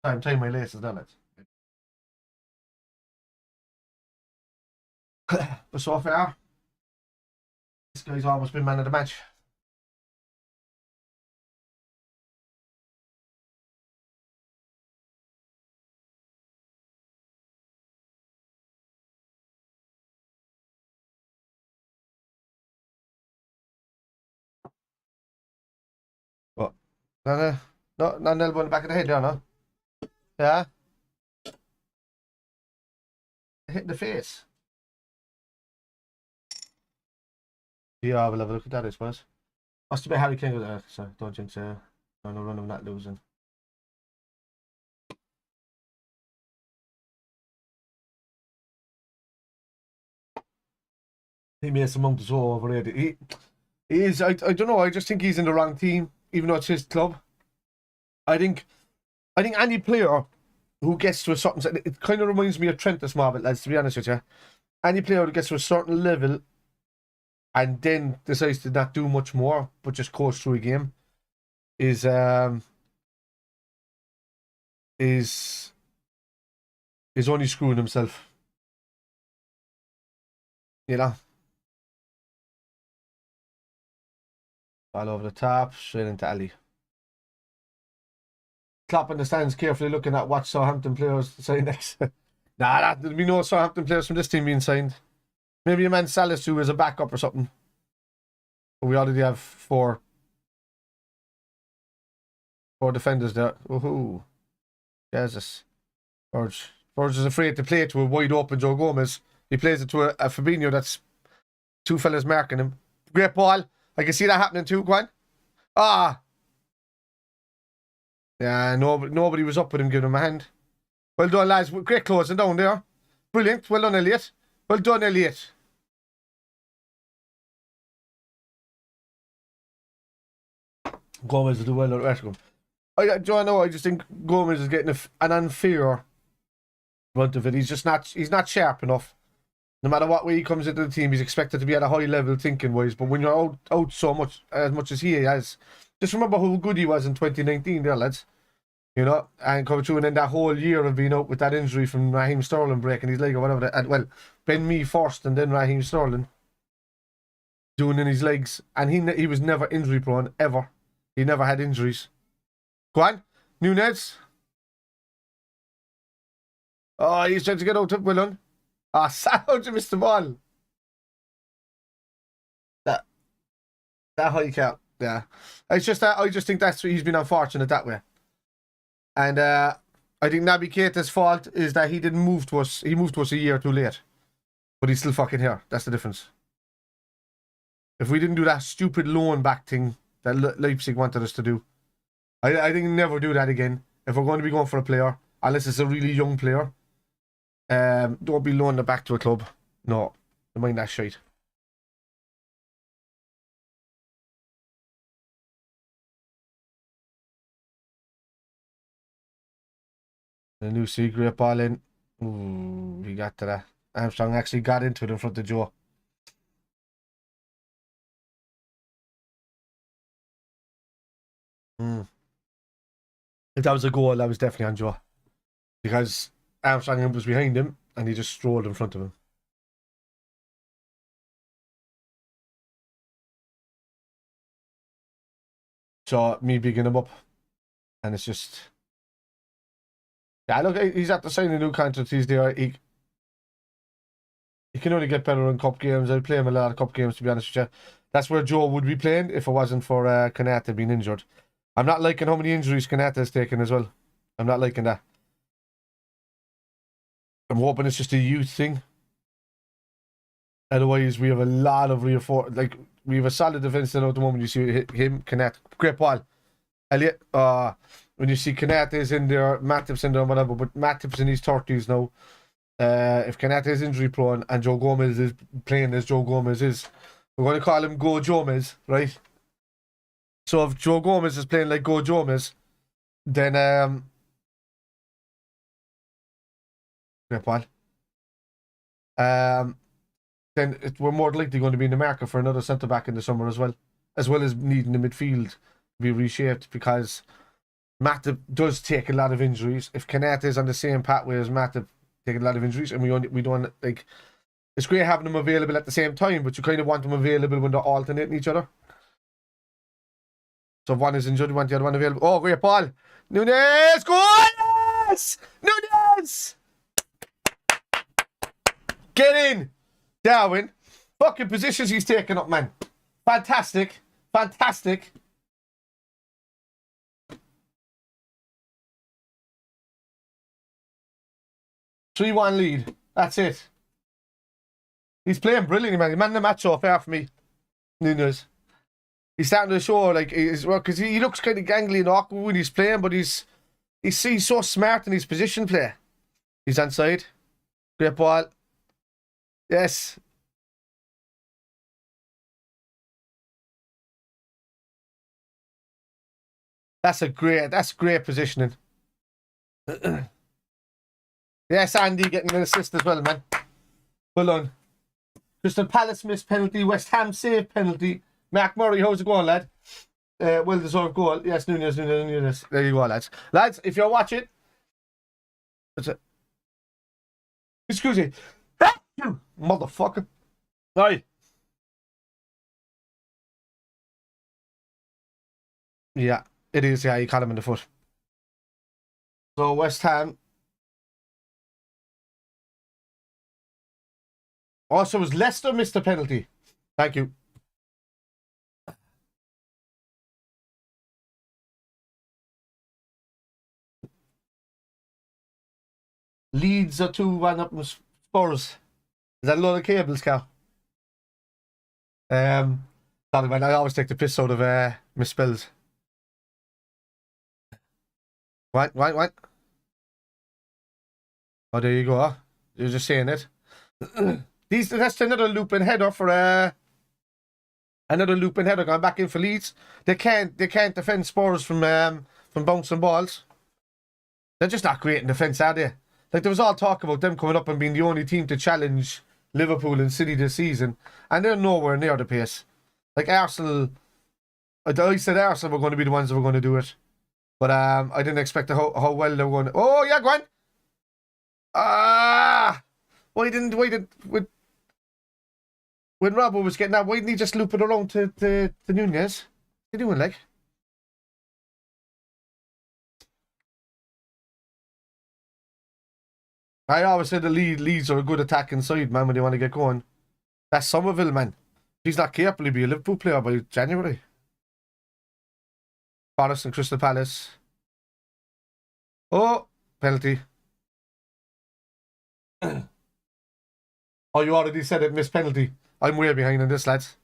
I'm tying my laces down it. But so far, this guy's almost been man of the match. What? Not an elbow in the back of the head there, no? Yeah? Hit in the face. Yeah, we'll have a look at that, I suppose. Must have been Harry King there, so don't think so. No run of not losing. He Mason Mount is so overrated. He is, I don't know, I just think he's in the wrong team, even though it's his club. I think any player who gets to a certain, it kind of reminds me of Trent this moment, lads, to be honest with you. Any player who gets to a certain level and then decides to not do much more, but just coast through a game, is only screwing himself. You know? All over the top, straight into Ali. Klopp in the stands carefully looking at what Southampton players sign next. Nah, there'll be no Southampton players from this team being signed. Maybe a man Salas who is a backup or something. But we already have four defenders there. Woohoo. Jesus. Forge is afraid to play it to a wide open Joe Gomez. He plays it to a Fabinho that's two fellas marking him. Great ball. I can see that happening too, Gwen. Ah. Yeah, nobody was up with him giving him a hand. Well done, lads. Great closing down there. Brilliant. Well done, Elliot. Well done, Elliot. Gomez will do well at West Ham. I just think Gomez is getting an unfair brunt of it. He's not sharp enough. No matter what way he comes into the team, he's expected to be at a high level thinking wise. But when you're out so much, as much as he has, just remember how good he was in 2019 there, lads. You know, and coming through, and then that whole year of being out with that injury from Raheem Sterling breaking his leg or whatever. And well, Ben Mee first and then Raheem Sterling doing in his legs. And he was never injury prone, ever. He never had injuries. Go on, Nunez. Oh, he's trying to get out of Willon. Ah, Savage missed the ball. That high cap, yeah. It's just that I just think he's been unfortunate that way. And I think Naby Keita's fault is that he didn't move to us. He moved to us a year too late. But he's still fucking here. That's the difference. If we didn't do that stupid loan back thing that Leipzig wanted us to do, I think never do that again. If we're going to be going for a player, unless it's a really young player, don't be loaning it back to a club. No, I mind that shite. The new great ball in. Ooh, he got to that. Armstrong actually got into it in front of Joe. If that was a goal, that was definitely on Joe. Because Armstrong was behind him and he just strolled in front of him. So, me bigging him up. And it's just... Yeah, look, he's at the signing a new contract. He's there. He can only get better in cup games. I play him a lot of cup games, to be honest with you. That's where Joe would be playing if it wasn't for Kanata being injured. I'm not liking how many injuries Kanata has taken as well. I'm not liking that. I'm hoping it's just a youth thing. Otherwise, we have a lot of we have a solid defense at the moment. You see him, Kanata. Great ball. Elliot, when you see Kanata is in there, Matip's in there, whatever, but Matip's in his 30s now. If Kanata is injury prone and Joe Gomez is playing as Joe Gomez is, we're going to call him Go Gomez, right? So if Joe Gomez is playing like Go Gomez, then great ball. then we're more likely going to be in the market for another centre back in the summer as well as needing the midfield to be reshaped, because Matip does take a lot of injuries. If Kanata is on the same pathway as Matip, taking a lot of injuries, and we don't like. It's great having them available at the same time, but you kind of want them available when they're alternating each other. So if one is injured, you want the other one available. Oh, great ball. Nunes! Goal! Nunes! Get in! Darwin. Fucking positions he's taking up, man. Fantastic. Fantastic. Three-1 lead. That's it. He's playing brilliantly, man. He man the match so far for me. Nunes. He's starting to show, like, well, because he looks kind of gangly and awkward when he's playing, but he's so smart in his position play. He's onside. Great ball. Yes. That's great positioning. Yes, Andy getting an assist as well, man. Well done. Crystal Palace missed penalty. West Ham saved penalty. Mark Murray, how's it going, lad? Well deserved goal. Yes, Nunes. There you go, lads. Lads, if you're watching, that's it. Excuse me. Motherfucker. Right. Yeah, it is. Yeah, you caught him in the foot. So West Ham. Also, was Leicester missed a penalty. Thank you. Leeds are 2-1 up in Spurs. Is that a load of cables, Cal? Sorry, man. I always take the piss out of misspells. What? Oh, there you go. You're just saying it. That's another looping header for another looping header going back in for Leeds. They can't defend Spurs from bouncing balls. They're just not great in defence, are they? Like, there was all talk about them coming up and being the only team to challenge Liverpool and City this season, and they're nowhere near the pace. Like, Arsenal, I said Arsenal were going to be the ones that were going to do it, but I didn't expect how well they were going to. Oh yeah, go on. When Robbo was getting that, why didn't he just loop it around to Nunes? What are you doing, like? I always said the Leeds are a good attacking side, man, when they want to get going. That's Somerville, man. He's not capable to be a Liverpool player by January. Forest and Crystal Palace. Oh, penalty. Oh, you already said it, missed penalty. I'm way behind on this, lads.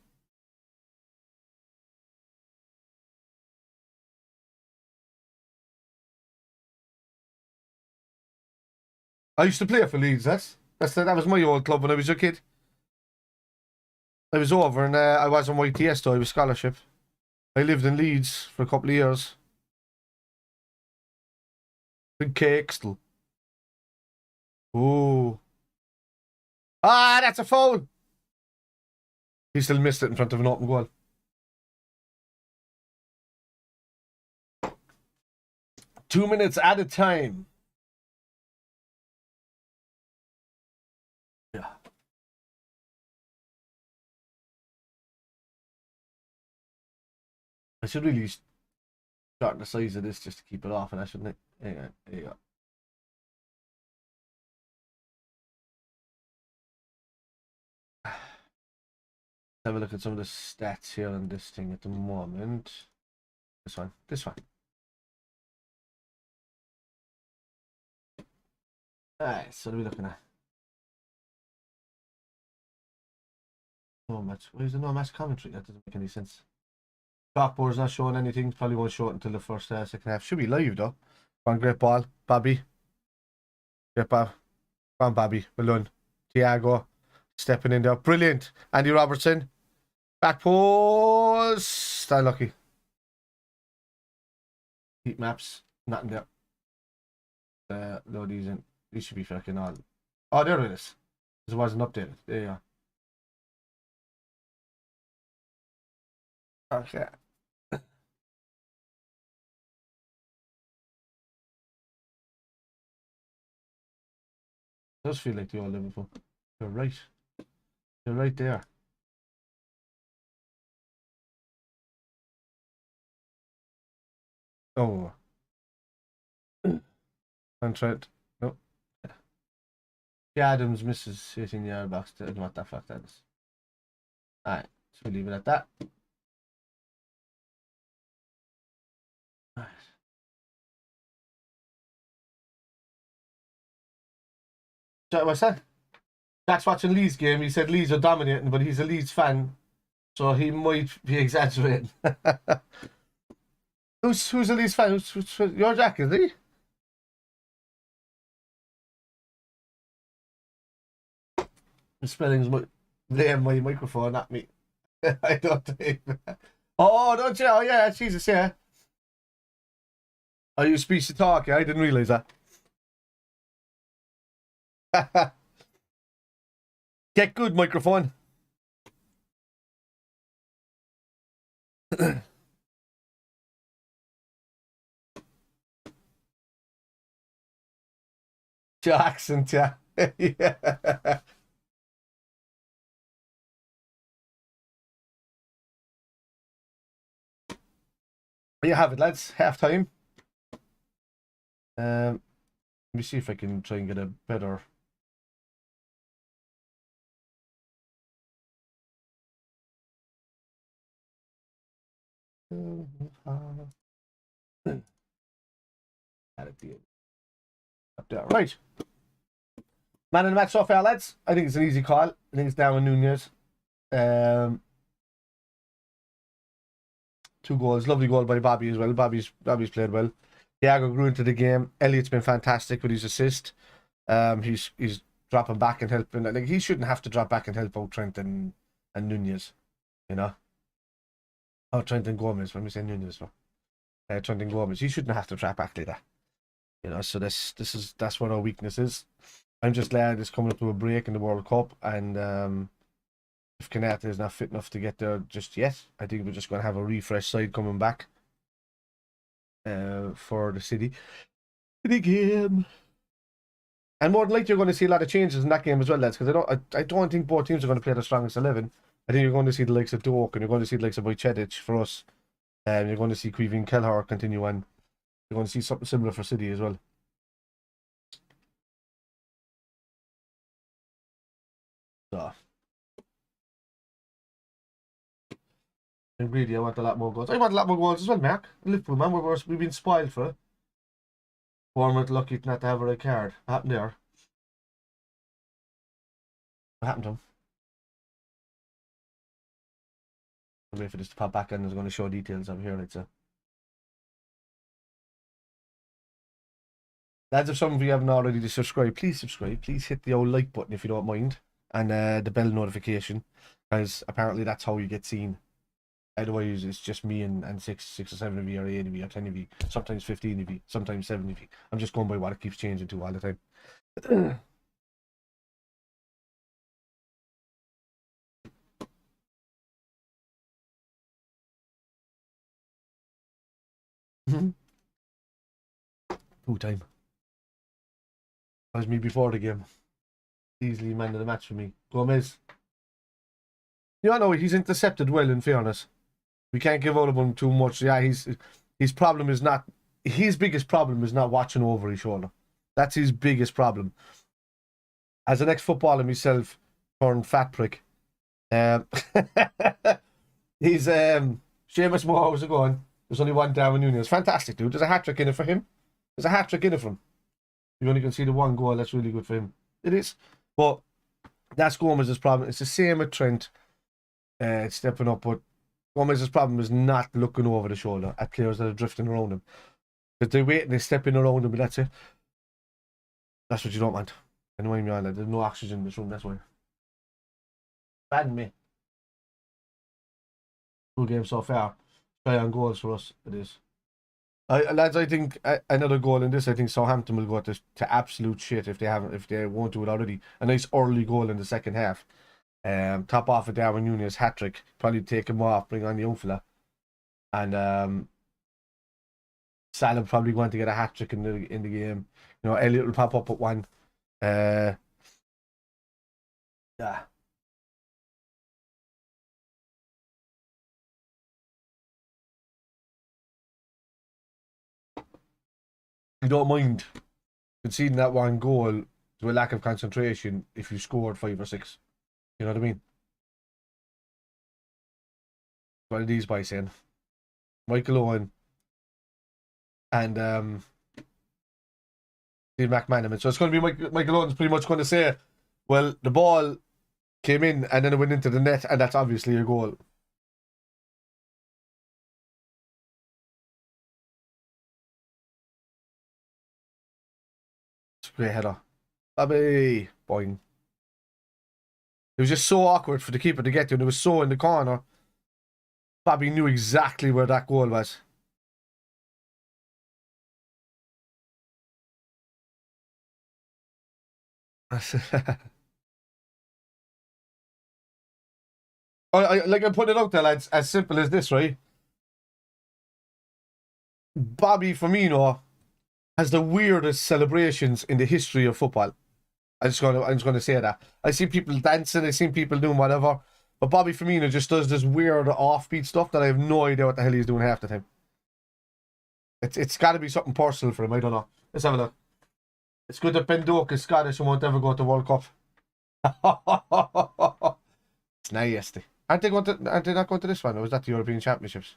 I used to play for Leeds. That was my old club when I was a kid. I was over and I was on YTS though. I was scholarship. I lived in Leeds for a couple of years. Big cake still. Oh. Ah, that's a foul. He still missed it in front of an open goal. Two minutes at a time. Yeah. I should really shorten the size of this just to keep it off, and I shouldn't. There you go. Have a look at some of the stats here on this thing at the moment. This one. Alright, so what are we looking at? No match. Why is there no match commentary? That doesn't make any sense. Chalkboard's not showing anything. Probably won't show it until the first second half. Should be live though. One great ball. Bobby. Great ball. Come on, Bobby. Well done. Thiago. Stepping in there. Brilliant. Andy Robertson. Back post. Style lucky. Heat maps. Nothing there. Load these in. These should be fucking all. Oh, there it is. This wasn't updated. There you are. Okay. Does feel like the old Liverpool. You're right. You're right there. Oh. And Trent. No. Yeah, Adams misses 18-yard box. Doesn't what that fuck that is. Alright. So we leave it at that. Alright. What's that? Jack's watching Leeds game. He said Leeds are dominating, but he's a Leeds fan, so he might be exaggerating. Who's a Leeds fan? Who's your Jack, is he? The spelling's blame my microphone, not me. I don't think. Oh, don't you? Oh, yeah, Jesus, yeah. Oh, you speech to talk, yeah? I didn't realise that. Get good, microphone. Your accent, yeah. Yeah. You have it, lads. Half time. Let me see if I can try and get a better. Up there. Right. Man in the match so far, lads. I think it's an easy call. I think it's Darwin Nunez. 2 goals. Lovely goal by Bobby as well. Bobby's played well. Thiago grew into the game. Elliott's been fantastic with his assist. He's dropping back and helping. Like, he shouldn't have to drop back and help out Trent and Nunez, you know. Oh, Trent and Gomez. When we say Nunez, Trent and Gomez. He shouldn't have to drop back like that, you know. So that's what our weakness is. I'm just glad it's coming up to a break in the World Cup, and if Kanata is not fit enough to get there just yet, I think we're just going to have a refresh side coming back for the City game. And more than likely, you're going to see a lot of changes in that game as well, lads, because I don't think both teams are going to play the strongest 11. I think you're going to see the likes of Doak, and you're going to see the likes of Wojciech for us. And you're going to see Queeveen Kelleher continue on. You're going to see something similar for City as well. So, I'm greedy. I want a lot more goals. I want a lot more goals as well, Mark. Liverpool, man, we've been spoiled for it. Bournemouth lucky not to have a red card. What happened there? What happened to him? I'll wait for this to pop back and it's going to show details over here, like so. Lads, if some of you haven't already subscribed, please subscribe. Please hit the old like button if you don't mind. And the bell notification. Because apparently that's how you get seen. Otherwise, it's just me and six or 7 of you, or 8 of you, or 10 of you. Sometimes 15 of you. Sometimes 7 of you. I'm just going by what it keeps changing to all the time. Full time. That was me before the game. Easily man of the match for me. Gomez. You know, he's intercepted well, in fairness. We can't give out of him too much. Yeah, his problem is not... His biggest problem is not watching over his shoulder. That's his biggest problem. As an ex-footballer myself, turned fat prick. He's... Seamus Moore, how's it going? There's only one Darwin Nunez. Fantastic, dude. There's a hat-trick in it for him. There's a hat-trick in it for him. You only can see the one goal. That's really good for him. It is. But that's Gomez's problem. It's the same with Trent stepping up. But Gomez's problem is not looking over the shoulder at players that are drifting around him. Because they're waiting, they're stepping around him, but that's it. That's what you don't want. Annoying me on that. There's no oxygen in this room, that's why. Bad me. Good game so far. Try on goals for us, it is. Lads, I think another goal in this. I think Southampton will go to absolute shit if they won't do it already. A nice early goal in the second half. Top off of Darwin Nunez hat trick. Probably take him off, bring on the young fella. and Salah probably going to get a hat trick in the game. You know, Elliot will pop up at one. Uh, yeah, you don't mind conceding that one goal to a lack of concentration if you scored 5 or 6. You know what I mean? What are these boys saying? Michael Owen and Steve McManaman. So it's going to be Michael Owen's pretty much going to say, well, the ball came in and then it went into the net, and that's obviously a goal. It's a great header. Bobby, boing. It was just so awkward for the keeper to get to, and it was so in the corner. Bobby knew exactly where that goal was. I put it out there, lads, as simple as this, right? Bobby Firmino has the weirdest celebrations in the history of football. I'm just gonna say that. I see people dancing, I see people doing whatever, but Bobby Firmino just does this weird offbeat stuff that I have no idea what the hell he's doing half the time. It's got to be something personal for him. I don't know. Let's have a look. It's good that Ben Doak is Scottish and won't ever go to World Cup. It's nasty. Aren't they going to? Aren't they not going to this one? Or was that the European Championships?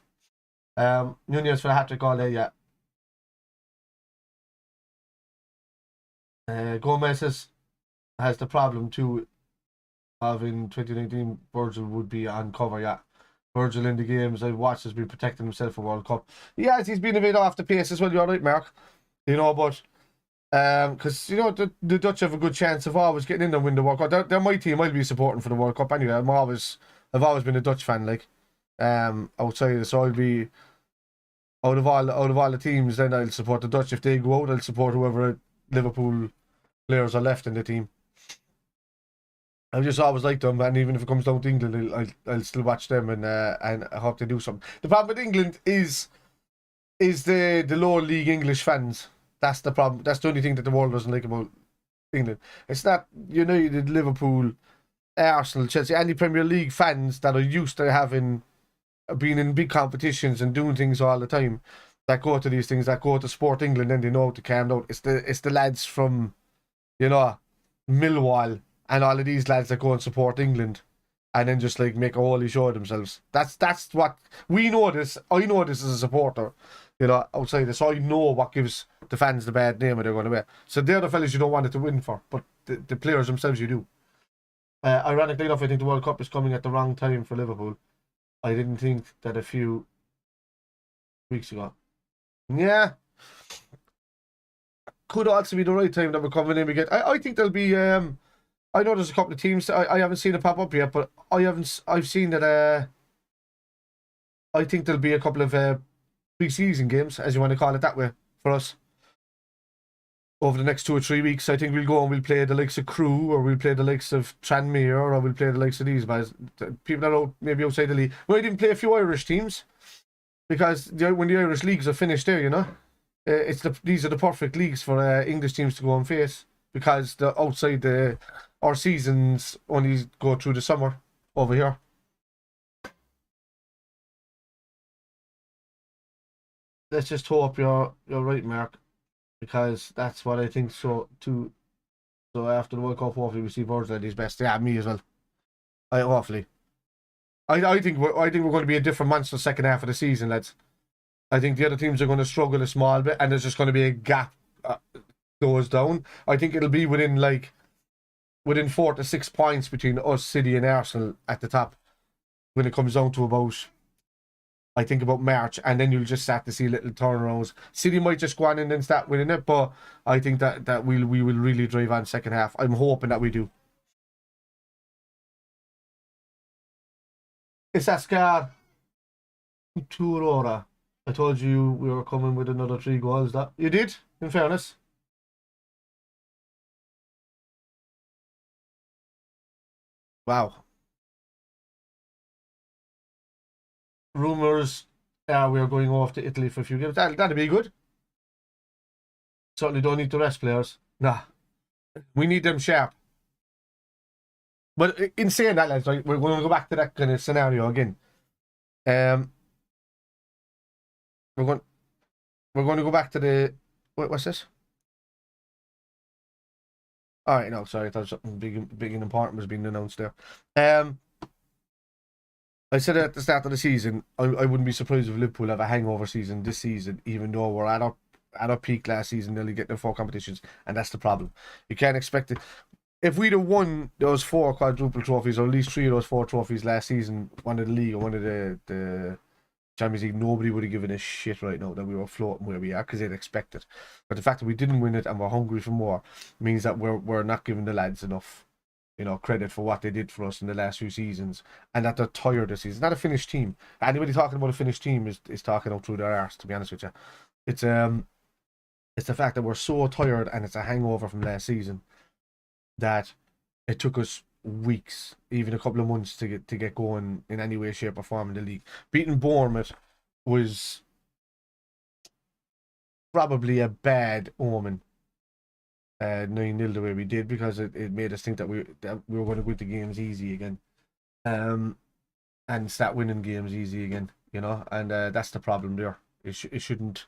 Nunez for the hat trick all day. Yeah. Gomez has the problem too of in 2019 Virgil would be on cover. Yeah. Virgil in the games I've watched has been protecting himself for World Cup. Yes, he's been a bit off the pace as well. You're right, Mark. You know, but because you know the Dutch have a good chance of always getting in and win the World Cup. They're my team. I'll be supporting for the World Cup anyway. I've always been a Dutch fan. Like, outside, so I'll be out of all the teams. Then I'll support the Dutch. If they go out, I'll support whoever Liverpool players are left in the team. I've just always liked them, and even if it comes down to England, I'll still watch them, and I hope they do something. The problem with England is the lower league English fans. That's the problem. That's the only thing that the world doesn't like about England. It's not United, Liverpool, Arsenal, Chelsea, any Premier League fans that are used to having being in big competitions and doing things all the time that go to these things, that go to Sport England, and they know how to calm down. It's the lads from, you know, Millwall and all of these lads that go and support England and then just like make a holy show of themselves. That's what we know this. I know this as a supporter, you know, outside this. So I know what gives the fans the bad name and they're going to win. So they're the fellas you don't want it to win for, but the players themselves you do. Ironically enough, I think the World Cup is coming at the wrong time for Liverpool. I didn't think that a few weeks ago. Yeah, could also be the right time that we're coming in again. I think there'll be I know there's a couple of teams I haven't seen it pop up yet, but I've seen that I think there'll be a couple of pre-season games, as you want to call it that way, for us over the next 2 or 3 weeks. I think we'll go and we'll play the likes of Crew, or we'll play the likes of Tranmere, or we'll play the likes of these guys. People that are maybe outside the league. We might even play a few Irish teams, because when the Irish leagues are finished there, you know, these are the perfect leagues for English teams to go and face, because our seasons only go through the summer over here. Let's just hope you're right, Mark, because that's what I think. So too. So after the World Cup, hopefully we see Virgil at his best. Yeah, me as well. Hopefully. I think we're going to be a different monster second half of the season, lads. I think the other teams are going to struggle a small bit, and there's just going to be a gap goes down. I think it'll be within 4 to 6 points between us, City, and Arsenal at the top when it comes down to about March, and then you'll just start to see little turnarounds. City might just go on and then start winning it, but I think that we will really drive on second half. I'm hoping that we do. It's Ascar Turora. I told you we were coming with another 3 goals. That you did, in fairness. Wow. Rumors We are going off to Italy for a few games. That'd be good. Certainly don't need the rest players. Nah. We need them sharp. But in saying that, lads, right, we're going to go back to that kind of scenario again. Um, we're going to go back to the what's this? All right, no, sorry, I thought something big and important was being announced there. I said at the start of the season, I wouldn't be surprised if Liverpool have a hangover season this season, even though we're at our peak last season, nearly getting the 4 competitions, and that's the problem. You can't expect it. If we'd have won those 4 quadruple trophies, or at least 3 of those 4 trophies last season, one of the league or one of the Champions League, nobody would have given a shit right now that we were floating where we are because they'd expect it. But the fact that we didn't win it and we're hungry for more means that we're not giving the lads enough, credit for what they did for us in the last few seasons, and that they're tired this season. It's not a finished team. Anybody talking about a finished team is talking out through their arse, to be honest with you. It's the fact that we're so tired and it's a hangover from last season that it took us weeks, even a couple of months to get going in any way, shape, or form in the league. Beating Bournemouth was probably a bad omen. 9-0 the way we did, because it made us think that we were going to win the games easy again, and start winning games easy again, and that's the problem there. It shouldn't.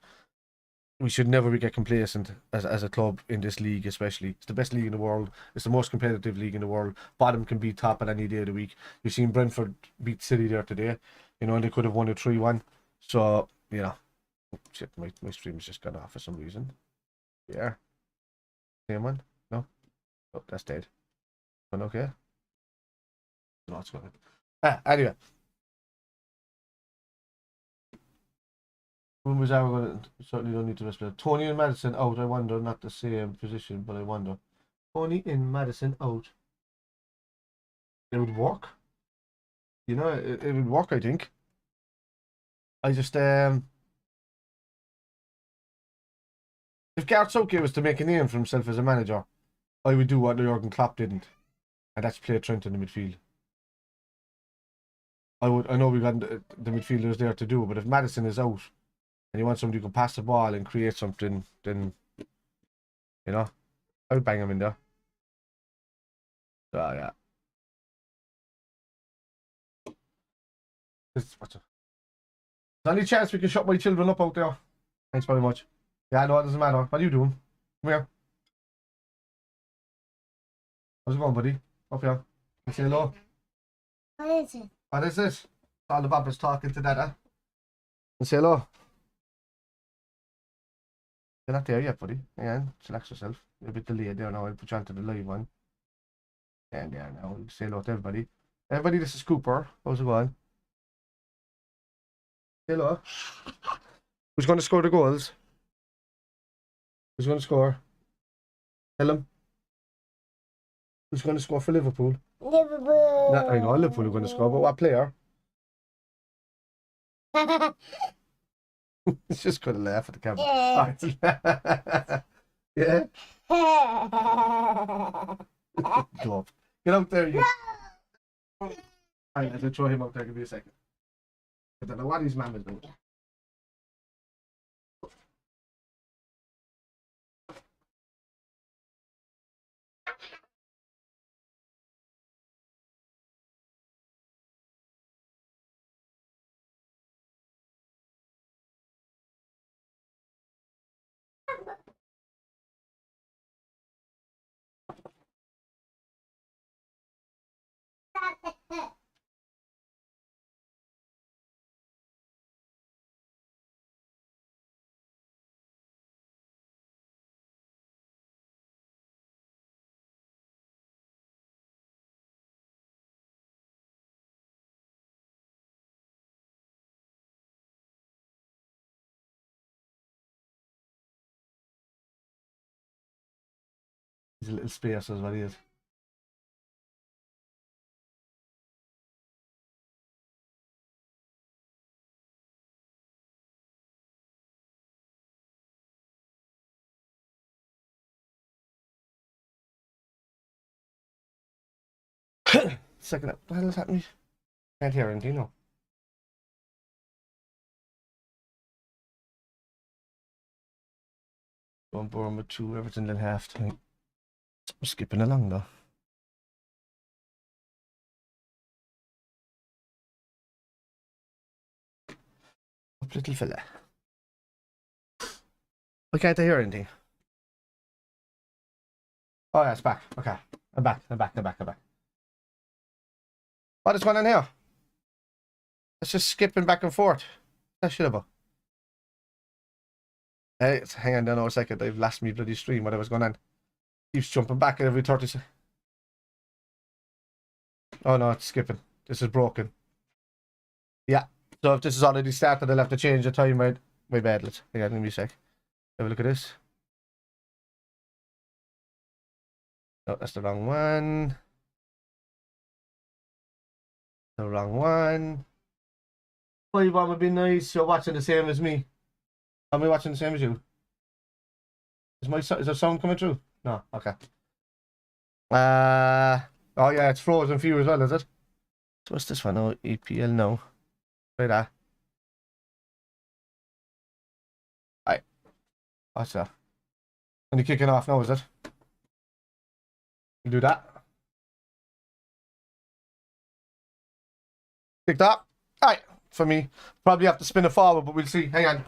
We should never get complacent as a club in this league, especially. It's the best league in the world. It's the most competitive league in the world. Bottom can beat top at any day of the week. You've seen Brentford beat City there today, and they could have won it 3-1. So, shit, my stream's just gone off for some reason. Yeah. Same one? No? Oh, that's dead. One okay? No, it's good. Anyway. When was our going to certainly don't need to rest. Tony and Madison out, I wonder, not the same position, but I wonder. Tony and Madison out. It would work. It would work, I think. I just if Gareth Southgate was to make a name for himself as a manager, I would do what Jurgen Klopp didn't, and that's play Trent in the midfield. I know we got the midfielders there to do, but if Madison is out and you want somebody who can pass the ball and create something, then I would bang him in there. So yeah. What's it? There's any chance we can shut my children up out there? Thanks very much. Yeah, no, it doesn't matter. What are you doing? Come here. How's it going, buddy? Up here. Say hello. What is it? What is this? All the Bobbers talking to Dada. Say hello. You're not there yet, buddy. Hang on. Relax yourself. You're a bit delayed there now. I'll put you onto the live one. And there now. Say hello to everybody. Everybody, this is Cooper. How's it going? Hello. Who's going to score the goals? Who's going to score? Tell him. Who's going to score for Liverpool? Liverpool. No, I know Liverpool are going to score, but what player? It's just going to laugh at the camera. Yeah. Go up. Get out there, you. Alright, I'll throw him out there. Give me a second. I don't know what his man is doing. He's a little space as what he is. Second up. What the hell is happening? Can't hear anything, no. Going Bournemouth 2, Everton nil half time. We're skipping along though. Up little fella. I can't hear anything. Oh yeah, it's back. Okay. I'm back. What is going on here? It's just skipping back and forth. That shit about. Hey, hang on down a second. They've lost me bloody stream. Whatever's going on. Keeps jumping back every 30 seconds. Oh no, it's skipping. This is broken. Yeah. So if this is already started, I'll have to change the time. My bad. Let's hang on, give me a sec. Have a look at this. No, that's the wrong one. The wrong one. 5-1 would be nice. You're watching the same as me. Am I watching the same as you? Is there sound coming through? No. Okay. Oh yeah, it's frozen for you as well, is it? So what's this one? Oh, EPL no. Try that. Aye. What's that? And you're kicking off now, is it? You do that. Kicked up. Aye. For me. Probably have to spin it forward, but we'll see. Hang on.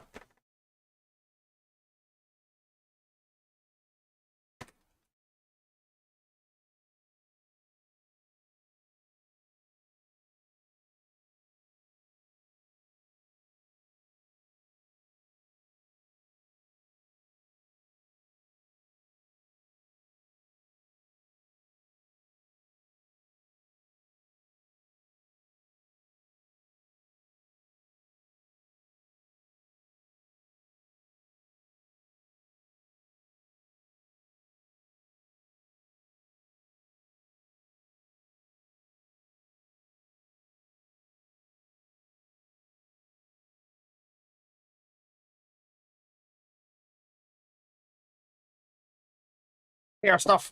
Here, stuff.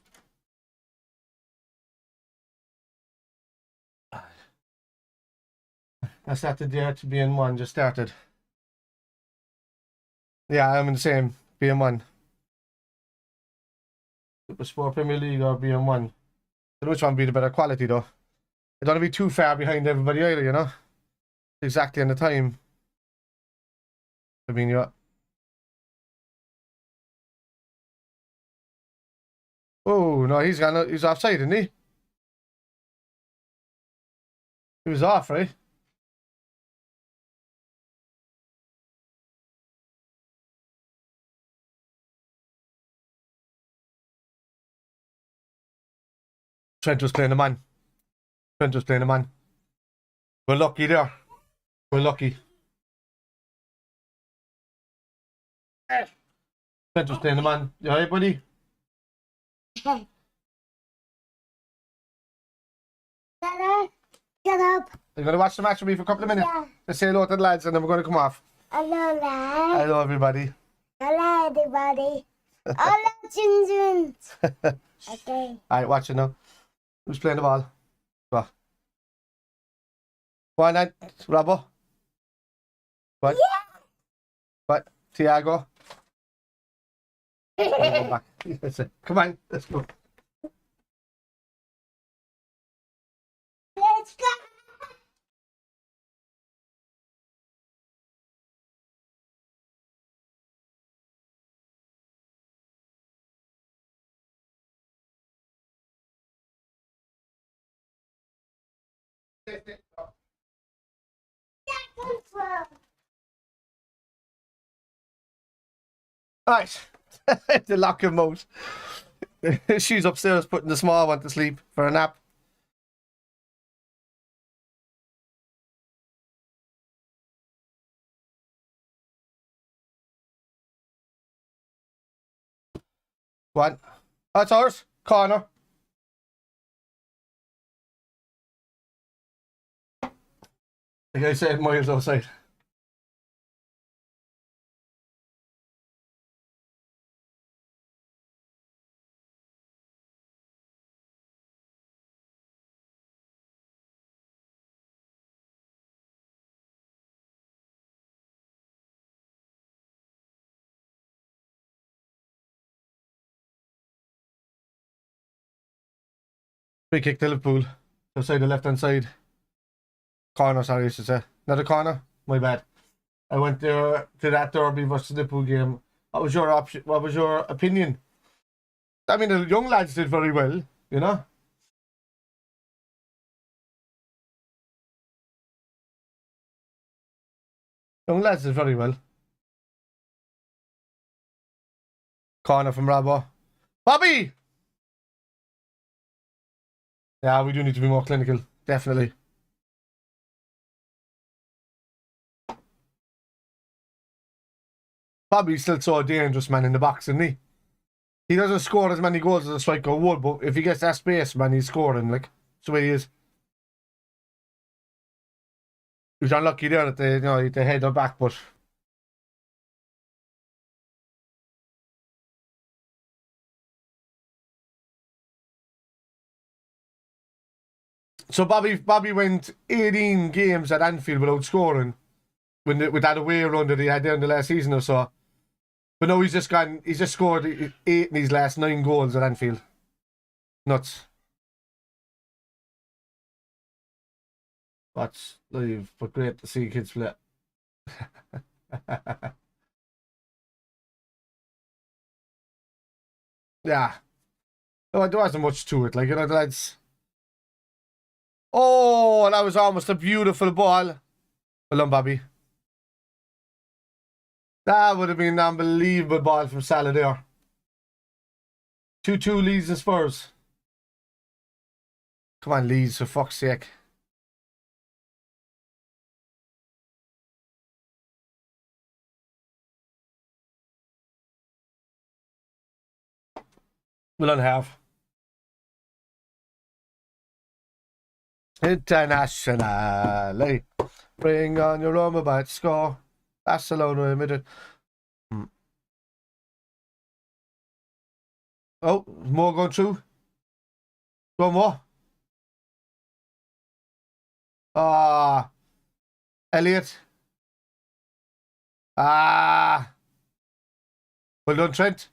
I started there to BN1, just started. Yeah, I'm in the same. BN1. Super Sport Premier League or BN1. I don't know which one would be the better quality though. I don't want to be too far behind everybody either, you know? Exactly on the time. I mean, you're... Oh, no, he's offside, isn't he? He was off, right? Trent was playing the man. We're lucky there. We're lucky. Trent was playing the man. You alright, buddy? Shut up. You're going to watch the match with me for a couple of minutes? Yeah. Let's say hello to the lads and then we're going to come off. Hello, lad. Hello, everybody. Hello, everybody. Hello, children. Okay. Alright, watch it now. Who's playing the ball? Go on, then. Robbo. What? Yeah. What? Tiago. Go back. Come on, let's go. Let's go. Right. The locker mode. She's upstairs putting the small one to sleep for a nap. Go on. That's ours. Corner. Like I said, miles outside. Free kick to Liverpool. Outside the left-hand side. Corner, sorry, I should say. Not a corner? My bad. I went there to that Derby versus Liverpool game. What was your option? What was your opinion? I mean, the young lads did very well, you know? Young lads did very well. Corner from Robbo. Bobby! Yeah, we do need to be more clinical. Definitely. Bobby's still so dangerous, man, in the box, isn't he? He doesn't score as many goals as a striker would, but if he gets that space, man, he's scoring, like. That's the way he is. He's unlucky there that they head her back, but... So Bobby went 18 games at Anfield without scoring with that away run that he had there in the last season or so. But no, he's just scored 8 in his last 9 goals at Anfield. Nuts. Watch live, but great to see kids play. Yeah. No, there wasn't much to it. Like, the lads... Oh, that was almost a beautiful ball. Well done, Bobby. That would have been an unbelievable ball from Salah there. 2-2 Leeds and Spurs. Come on, Leeds, for fuck's sake. Well done, half. Internationally. Bring on your Roma by score. Barcelona admitted. Oh, more going through. One more. Ah. Elliot. Ah. Well done, Trent.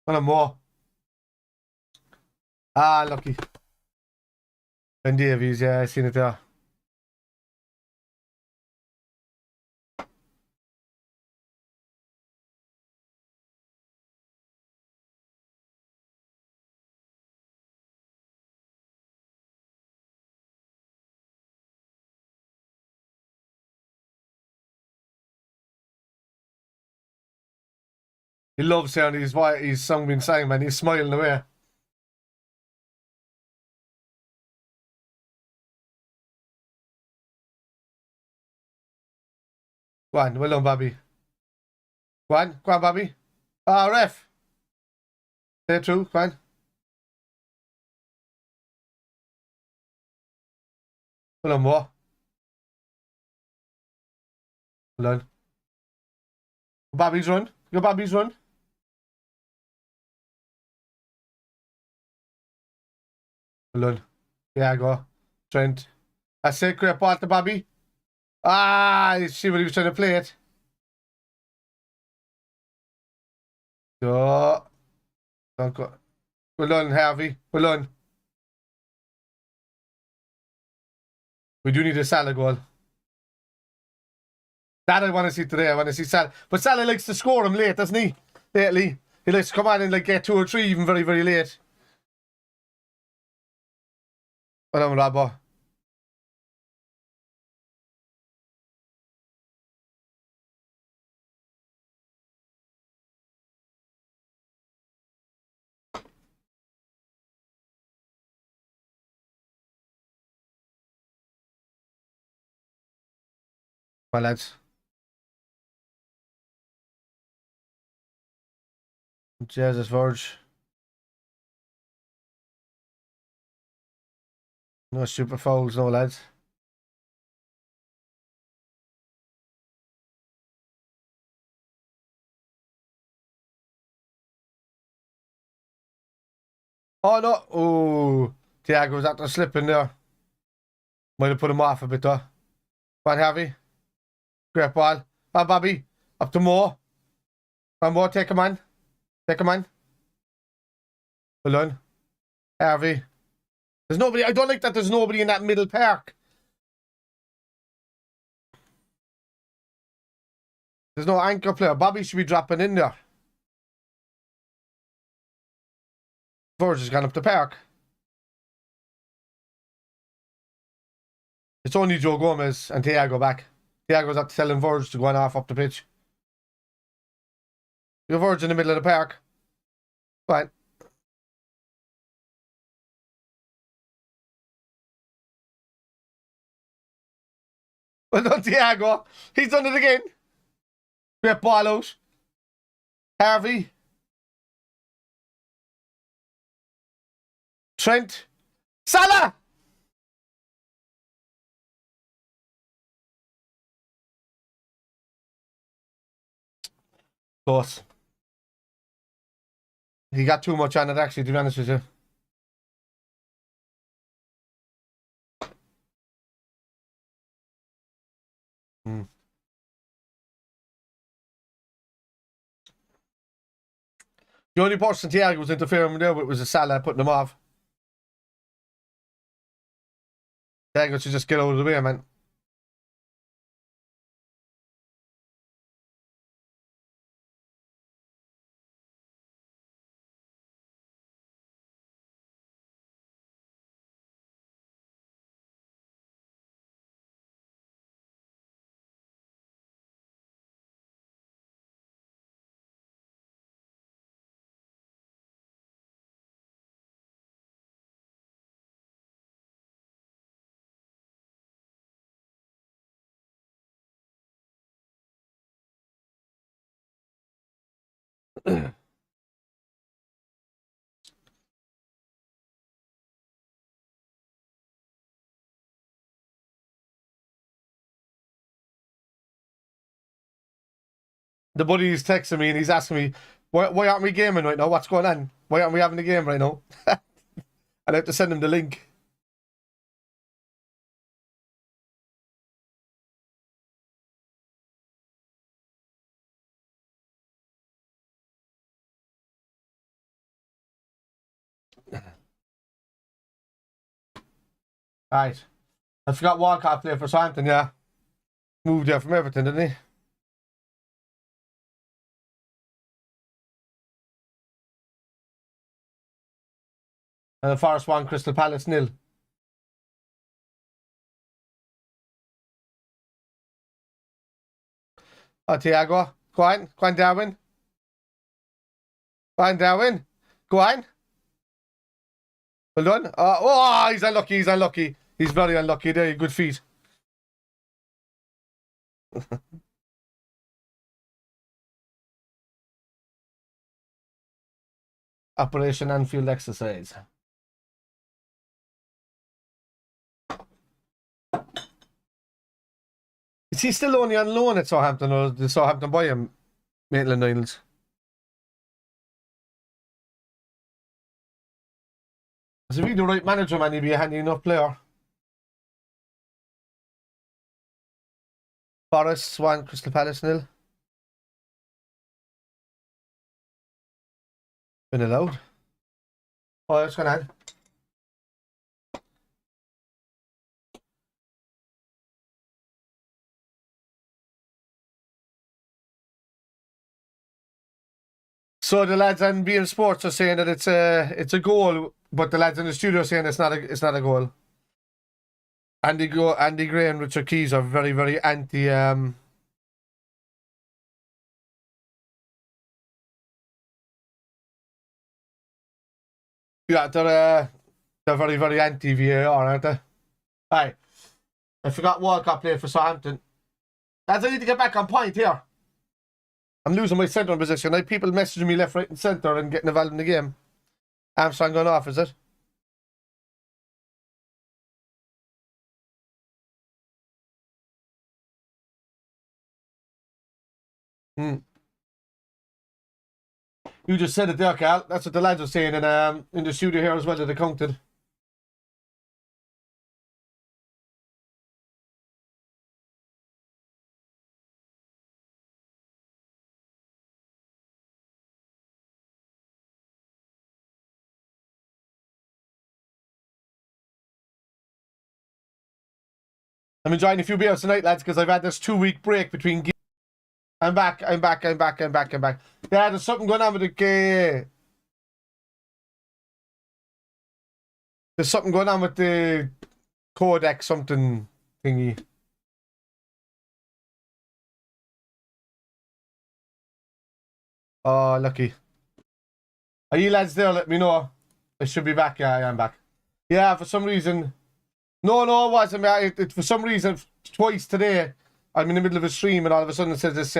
One more. Ah, lucky. Ben Davies, yeah, I seen it there. He loves hearing his song being sang, man. He's smiling away. Go on, well done, Bobby. Go on, Bobby. Ah, ref. Stay true, go on. Well done, more. Well done. Bobby's run. Go Bobby's run. Well done. Yeah, go. Trent. That's it, great ball to Bobby. Ah, you see what he was trying to play it. Go. Don't go. Well done, Harvey. Well done. We do need a Salah goal. That I want to see today. I want to see Salah. But Salah likes to score him late, doesn't he? Lately. He likes to come on and like get 2 or 3 even very, very late. Well done, Robbo. Come on, lads. Jesus, Verge. No super fouls, no, lads. Oh, no. Oh, Thiago was after slipping there. Might have put him off a bit, though. Come on, Harvey. Great ball. Oh, Bobby. Up to Moore. One more. Take him on. Take him on. Well done. Harvey. There's nobody. I don't like that there's nobody in that middle park. There's no anchor player. Bobby should be dropping in there. Verge has gone up the park. It's only Joe Gomez and Thiago back. Thiago's up telling Verge to go on off up the pitch. You're Verge in the middle of the park. Fine. Well done, Thiago. He's done it again. Great ball out. Harvey. Trent. Salah! Close. He got too much on it, actually, to be honest with you. The only person Thiago was interfering there with was a Salah putting him off. Thiago should just get out of the way, man. The buddy is texting me and he's asking me, why aren't we gaming right now? What's going on? Why aren't we having a game right now? And I have to send him the link. Right. I forgot Walcott played for Southampton, yeah. Moved there from Everton, didn't he? And the Forest won, Crystal Palace 0. Oh, Thiago. Go on, Darwin. Go on, Darwin. Go on. Well done. Oh, he's unlucky. He's very unlucky there. Good feet. Operation Anfield exercise. Is he still only on loan at Southampton, or did Southampton buy him, Maitland-Niles? Because if he's the right manager, man, he'd be a handy enough player. Forest 1, Crystal Palace 0. Been allowed. Oh, what's going on? So the lads on being Sports are saying that it's a goal, but the lads in the studio are saying it's not a goal. Andy Gray and Richard Keys are very, very anti yeah, they're very, very anti VAR, aren't they? Aye. I forgot Walcott played for Southampton. Lads, I need to get back on point here. I'm losing my centre position. I have people messaging me left, right, and centre and getting involved in the game. Armstrong going off, is it? You just said it there, Cal. That's what the lads are saying in the studio here as well that they counted. I'm enjoying a few beers tonight, lads, because I've had this 2-week break between gigs. I'm back. Yeah, there's something going on with the... there's something going on with the codec something thingy. Oh, lucky. Are you lads there? Let me know. I should be back. Yeah, I am back. Yeah, for some reason... No, it wasn't. For some reason, twice today, I'm in the middle of a stream and all of a sudden it says this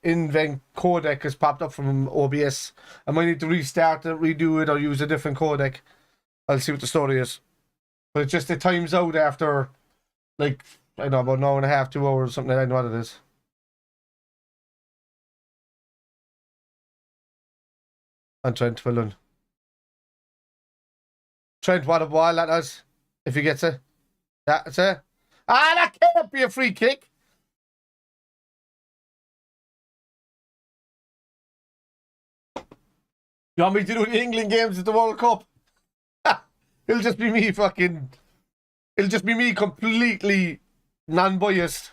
invent codec has popped up from OBS. I might need to restart it, redo it, or use a different codec. I'll see what the story is. But it just, it times out after, like, I don't know, about an hour and a half, 2 hours, something. I don't know what it is. And Trent, well done. Trent, what a ball that is. If he gets it. That's it. Ah, that can't be a free kick. You want me to do the England games at the World Cup? It'll just be me fucking... It'll just be me completely non-biased.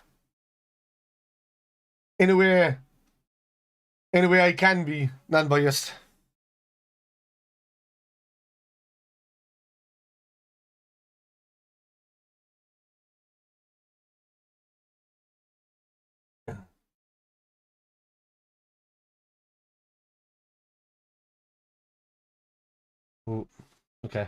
In a way I can be non-biased. Ooh, okay.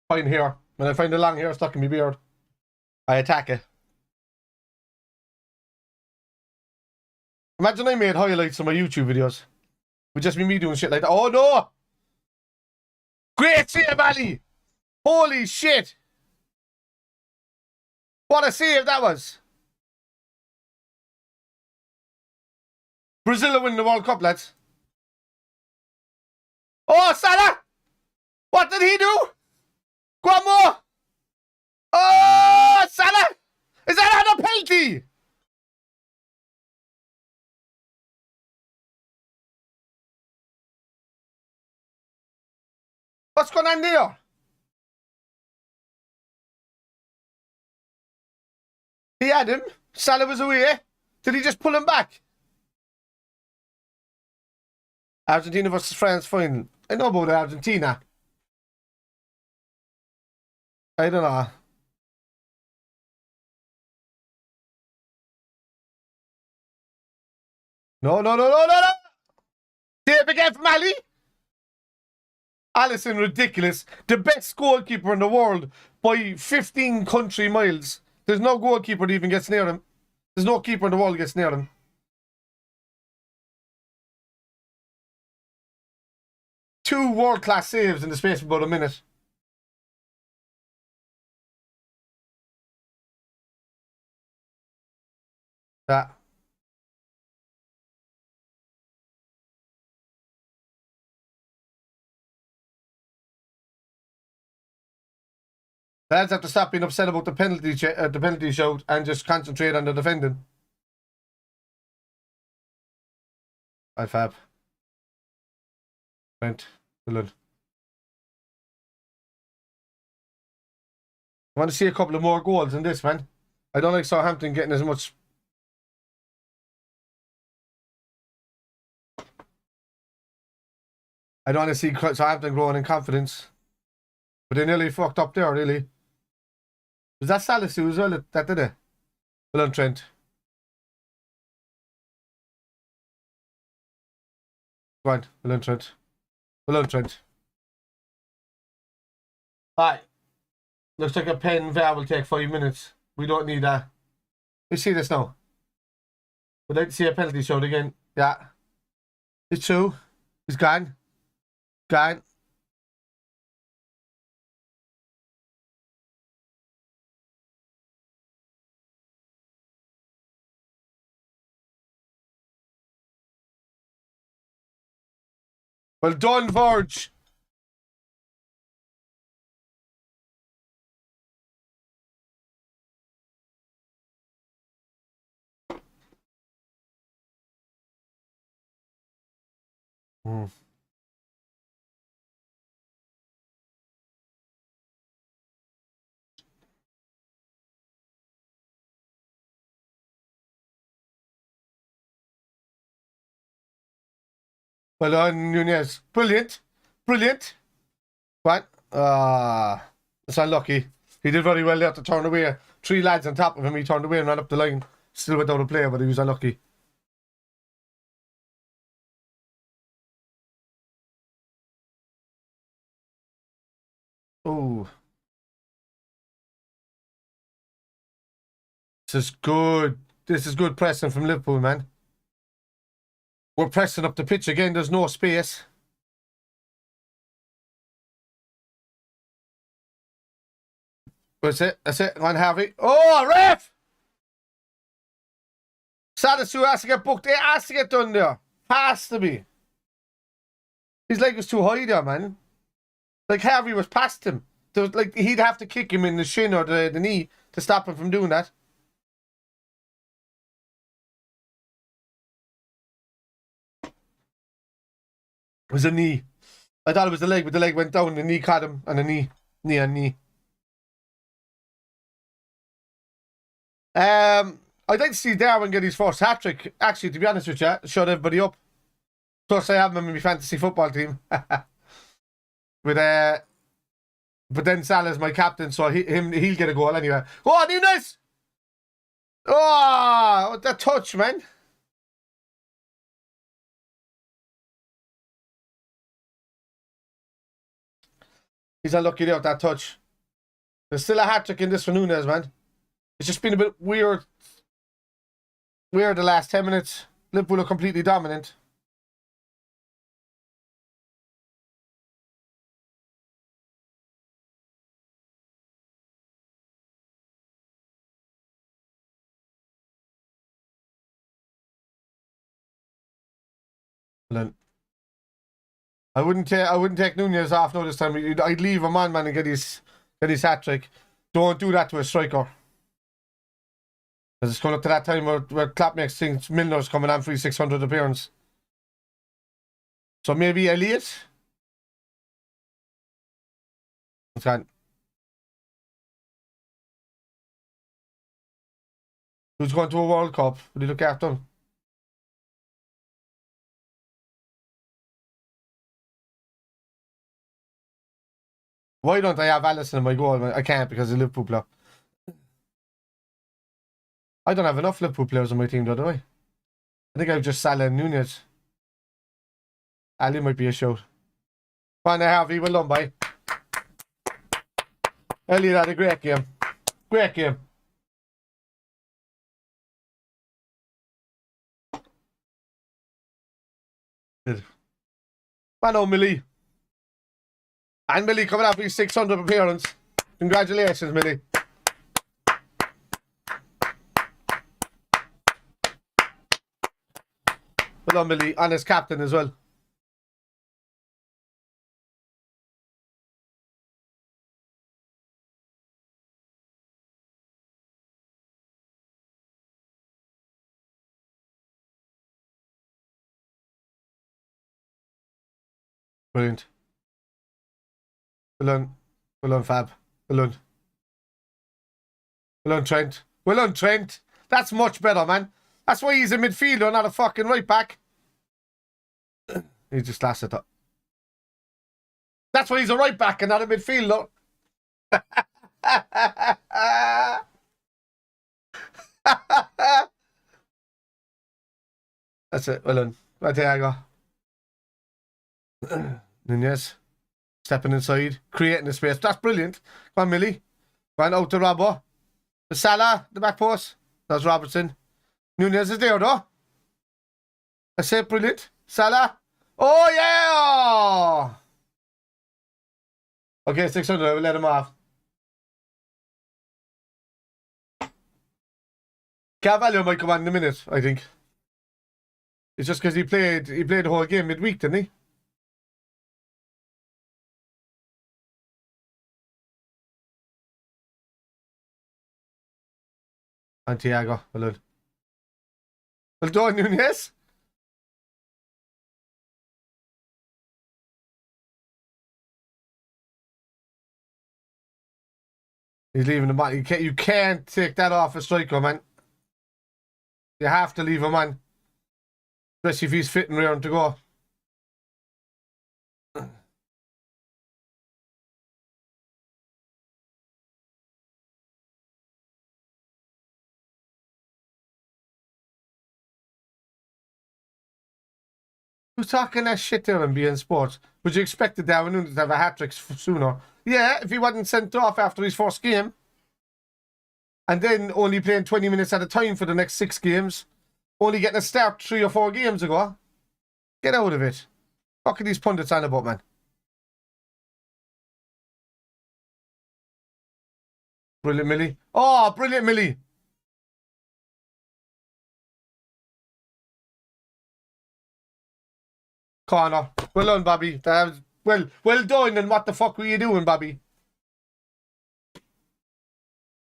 Fine here. When I find a long hair stuck in my beard, I attack it. Imagine I made highlights of my YouTube videos. It would just be me doing shit like that. Oh no! Great save, Ali! Holy shit! What a save that was! Brazil will win the World Cup, lads. Oh, Salah! What did he do? Go on, more! Oh, Salah! Is that not a penalty? What's going on there? He had him. Salah was away. Did he just pull him back? Argentina versus France final. I know about Argentina. I don't know. No. Save again from Ali. Alisson, ridiculous. The best goalkeeper in the world by 15 country miles. There's no goalkeeper that even gets near him. There's no keeper in the world that gets near him. 2 world-class saves in the space of about a minute. Yeah. Lads have to stop being upset about the penalty shout and just concentrate on the defending. Hi, Fab. Brent. Dylan. I want to see a couple of more goals in this, man. I don't like Southampton getting as much. I don't want to see Southampton growing in confidence. But they nearly fucked up there, really. Was that Salisu as well that did it? Well done, Trent. Go on. Well done, Trent. Well done, Trent. Alright. Looks like a pen VAR will take 5 minutes. We don't need that. We see this now. We'd like to see a penalty shot again. Yeah. It's true. He's gone. Gone. Well done, Verge. Mm. Well done, Nunez. Brilliant. Brilliant. What? It's unlucky. He did very well there to turn away. 3 lads on top of him. He turned away and ran up the line. Still without a player, but he was unlucky. Oh. This is good. This is good pressing from Liverpool, man. We're pressing up the pitch again. There's no space. That's it. That's it. On Harvey. Oh, ref! Sadasu has to get booked. It has to get done there. Has to be. His leg was too high there, man. Like Harvey was past him. There was, like, he'd have to kick him in the shin or the knee to stop him from doing that. It was a knee. I thought it was the leg, but the leg went down. The knee caught him, and the knee on knee. I'd like to see Darwin get his first hat trick. Actually, to be honest with you, shut everybody up. Plus, I have him in my fantasy football team. But then Salah's my captain, so he'll get a goal anyway. Oh, Nunes! Oh, what that touch, man! He's unlucky there with that touch. There's still a hat trick in this for Nunes, man. It's just been a bit weird. Weird the last 10 minutes. Liverpool are completely dominant. I wouldn't take Nunez off no this time. I'd leave him on, man, and get his hat trick. Don't do that to a striker. Because it's coming up to that time where Klopp makes things. Milner's coming on for his 600 appearance. So maybe Elliot. Okay. Who's going to a World Cup? Will you look after him? Why don't I have Alisson in my goal? I can't because of Liverpool player. I don't have enough Liverpool players on my team, though, do I? I think I've just Salah and Nunez. Ali might be a shout. Fine, Harvey. Well done, bye. Elliot had a great game. Great game. Man, oh, Millie. And Millie coming up for his 600 appearance. Congratulations, Millie. Well done, Millie. And his captain as well. Brilliant. Well done. Well done, Fab. Well done. Well done, Trent. Well done, Trent. That's much better, man. That's why he's a midfielder, not a fucking right back. He just lasted up. That's why he's a right back and not a midfielder. That's it. Well done. Right there I go. Nunez. Stepping inside. Creating the space. That's brilliant. Come on, Millie. Ran out to Robbo. The Salah. The back post. That's Robertson. Nunez is there, though. That's it. Brilliant. Salah. Oh, yeah! Okay, 600. We'll let him off. Carvalho might come on in a minute, I think. It's just because he played the whole game midweek, didn't he? And Thiago, well done. Well done, Nunez. He's leaving the man. You can't take that off a striker, man. You have to leave him, man. Especially if he's fit and rearing to go. Who's talking that shit there in beIN Sports? Would you expect Darwin Núñez to have a hat-trick sooner? Yeah, if he wasn't sent off after his first game. And then only playing 20 minutes at a time for the next 6 games. Only getting a start 3 or 4 games ago. Get out of it. What are these pundits on about, man? Brilliant, Millie. Oh, brilliant, Millie. Corner. Well done, Bobby. That was, well done. And what the fuck were you doing, Bobby?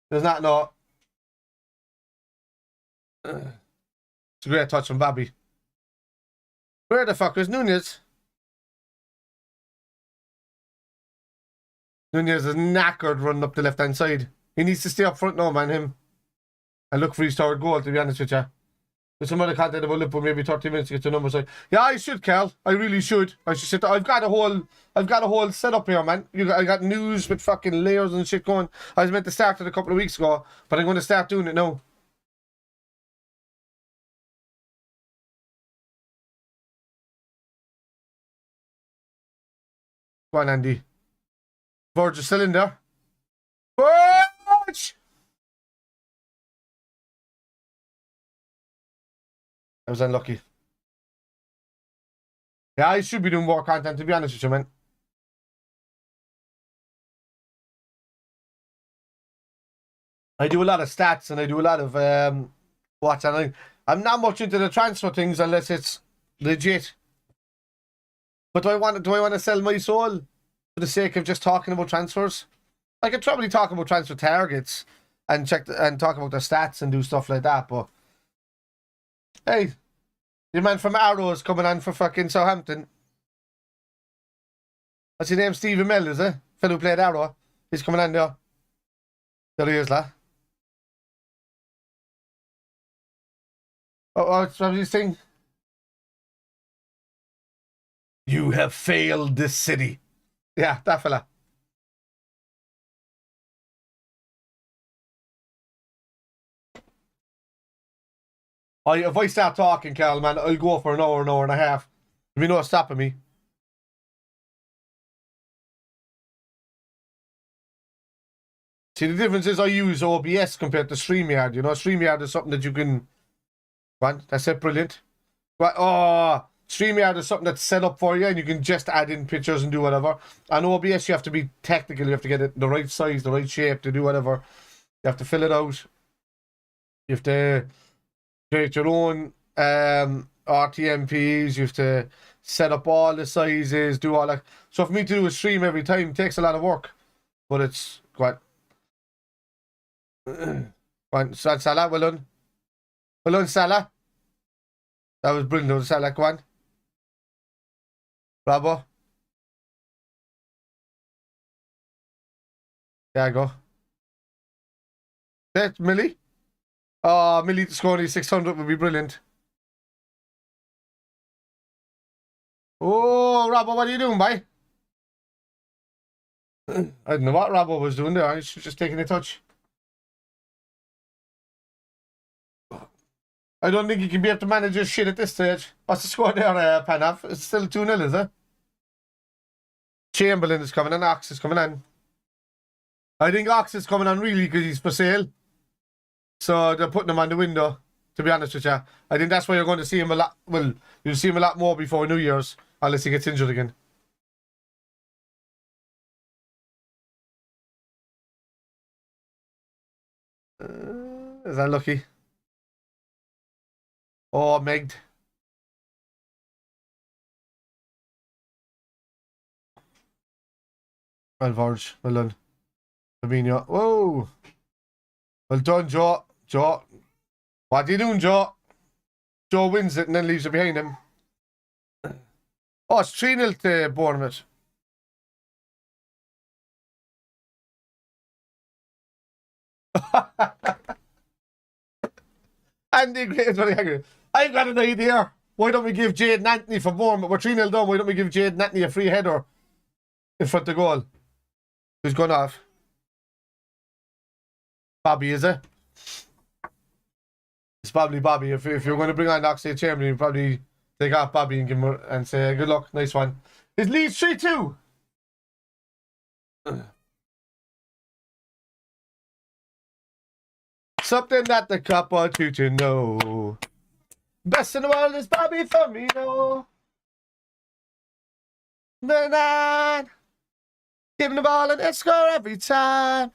There's not no. It's a great touch from Bobby. Where the fuck is Núñez? Núñez is knackered running up the left-hand side. He needs to stay up front now, man, him. And look for his third goal, to be honest with you. There's some other content about Liverpool, maybe 30 minutes to get to number side. Yeah, I should, Carl. I really should. I should sit there. I've got a whole setup here, man. I got news with fucking layers and shit going. I was meant to start it a couple of weeks ago, but I'm going to start doing it now. Go on, Andy. Verge is still in there. Verge! I was unlucky. Yeah, I should be doing more content, to be honest with you, man. I do a lot of stats and I do a lot of Watchalong. I'm not much into the transfer things unless it's legit. But do I want to sell my soul for the sake of just talking about transfers? I could probably talk about transfer targets and talk about the stats and do stuff like that, but hey, your man from Arrow is coming on for fucking Southampton. What's his name? Stephen Mell, is it? Fellow who played Arrow. He's coming on there. There he is, lad. Oh, what's his thing? You have failed this city. Yeah, that fella. If I start talking, Carl, man, I'll go for an hour and a half. If you know what's stopping me. See, the difference is I use OBS compared to StreamYard. You know, StreamYard is something that you can... One, that's it, brilliant. Oh, StreamYard is something that's set up for you and you can just add in pictures and do whatever. And OBS, you have to be technical. You have to get it the right size, the right shape to do whatever. You have to fill it out. You have to create your own RTMPs. You have to set up all the sizes, do all that. So for me to do a stream every time takes a lot of work. But it's quite... Salah, well done. Well done, Salah. That was brilliant, Salah. Go on. Bravo. There I go. That's Millie. Oh, Millie to score only 600 would be brilliant. Oh, Robbo, what are you doing, boy? I don't know what Robbo was doing there. He's just taking a touch. I don't think he can be able to manage his shit at this stage. What's the score there, Panaf? It's still 2-0, is it? Chamberlain is coming on. Ox is coming on. I think Ox is coming on really because he's for sale. So they're putting him on the window, to be honest with you. I think that's why you're going to see him a lot. Well, you'll see him a lot more before New Year's, unless he gets injured again. Is that lucky? Oh, Meg. Well, Verge. Well done. Fabinho. Whoa. Well done, Joe. Joe. What are you doing, Joe? Joe wins it and then leaves it behind him. Oh, it's 3-0 to Bournemouth. Andy Gray is very angry. I've got an idea. Why don't we give Jade and Anthony for Bournemouth? We're 3-0 down. Why don't we give Jade and Anthony a free header in front of goal? Who's gone off? Bobby, is it? It's probably Bobby. If you're going to bring on Oxlade Chamberlain, you probably take off Bobby and give him and say good luck, nice one. His Leeds 3-2. Something that the cup want you to know. Best in the world is Bobby Firmino. Man, give him the ball and they score every time.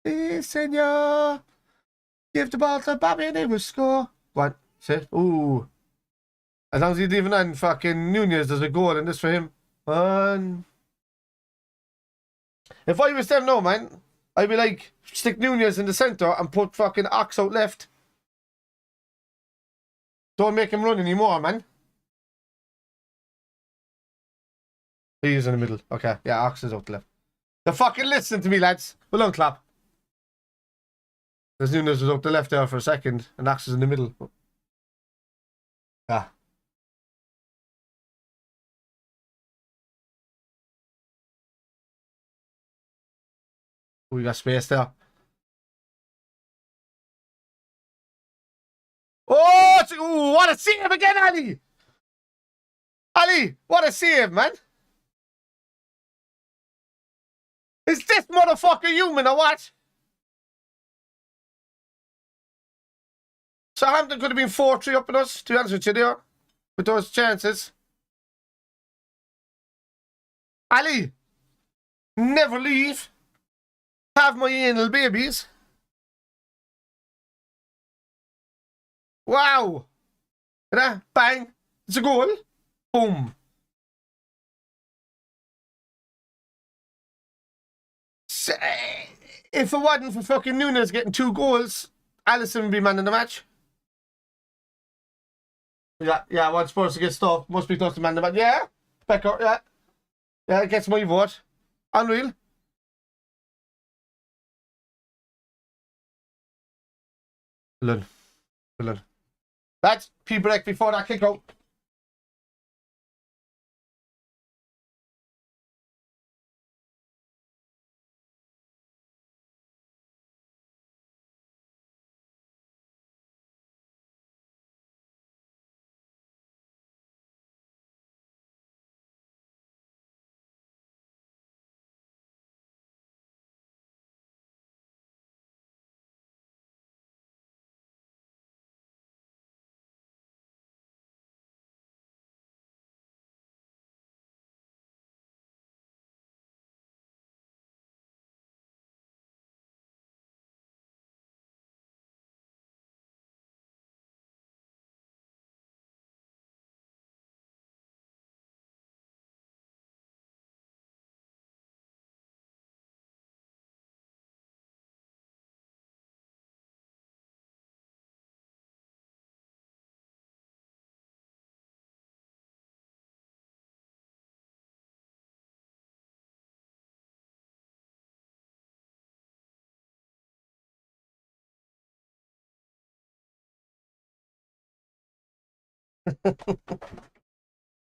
Yes, senor. Give the ball to Bobby and he will score. What? Sit. Ooh. As long as he's leaving on fucking Nunez, there's a goal in this for him. One. If I was them, no, man, I'd be like, stick Nunez in the centre and put fucking Ox out left. Don't make him run anymore, man. He's in the middle. Okay, yeah, Ox is out the left. Now fucking listen to me, lads. Well done, clap. Because Nunez was out the left there for a second, and Ox is in the middle. Yeah. We got space there. Oh, ooh, what a save again, Ali! Ali, what a save, man! Is this motherfucker human or what? Southampton could have been 4-3 up in us, to be honest with you there. With those chances. Ali, never leave. Have my anal babies. Wow! That bang! It's a goal. Boom. If it wasn't for fucking Nunez getting 2 goals, Alisson would be man in the match. Yeah, one's supposed to get stuff. Must be close to man in the match. Yeah, Becker, yeah. Yeah, it gets my vote. Unreal. Villain. Villain. That's P-break before that kick out.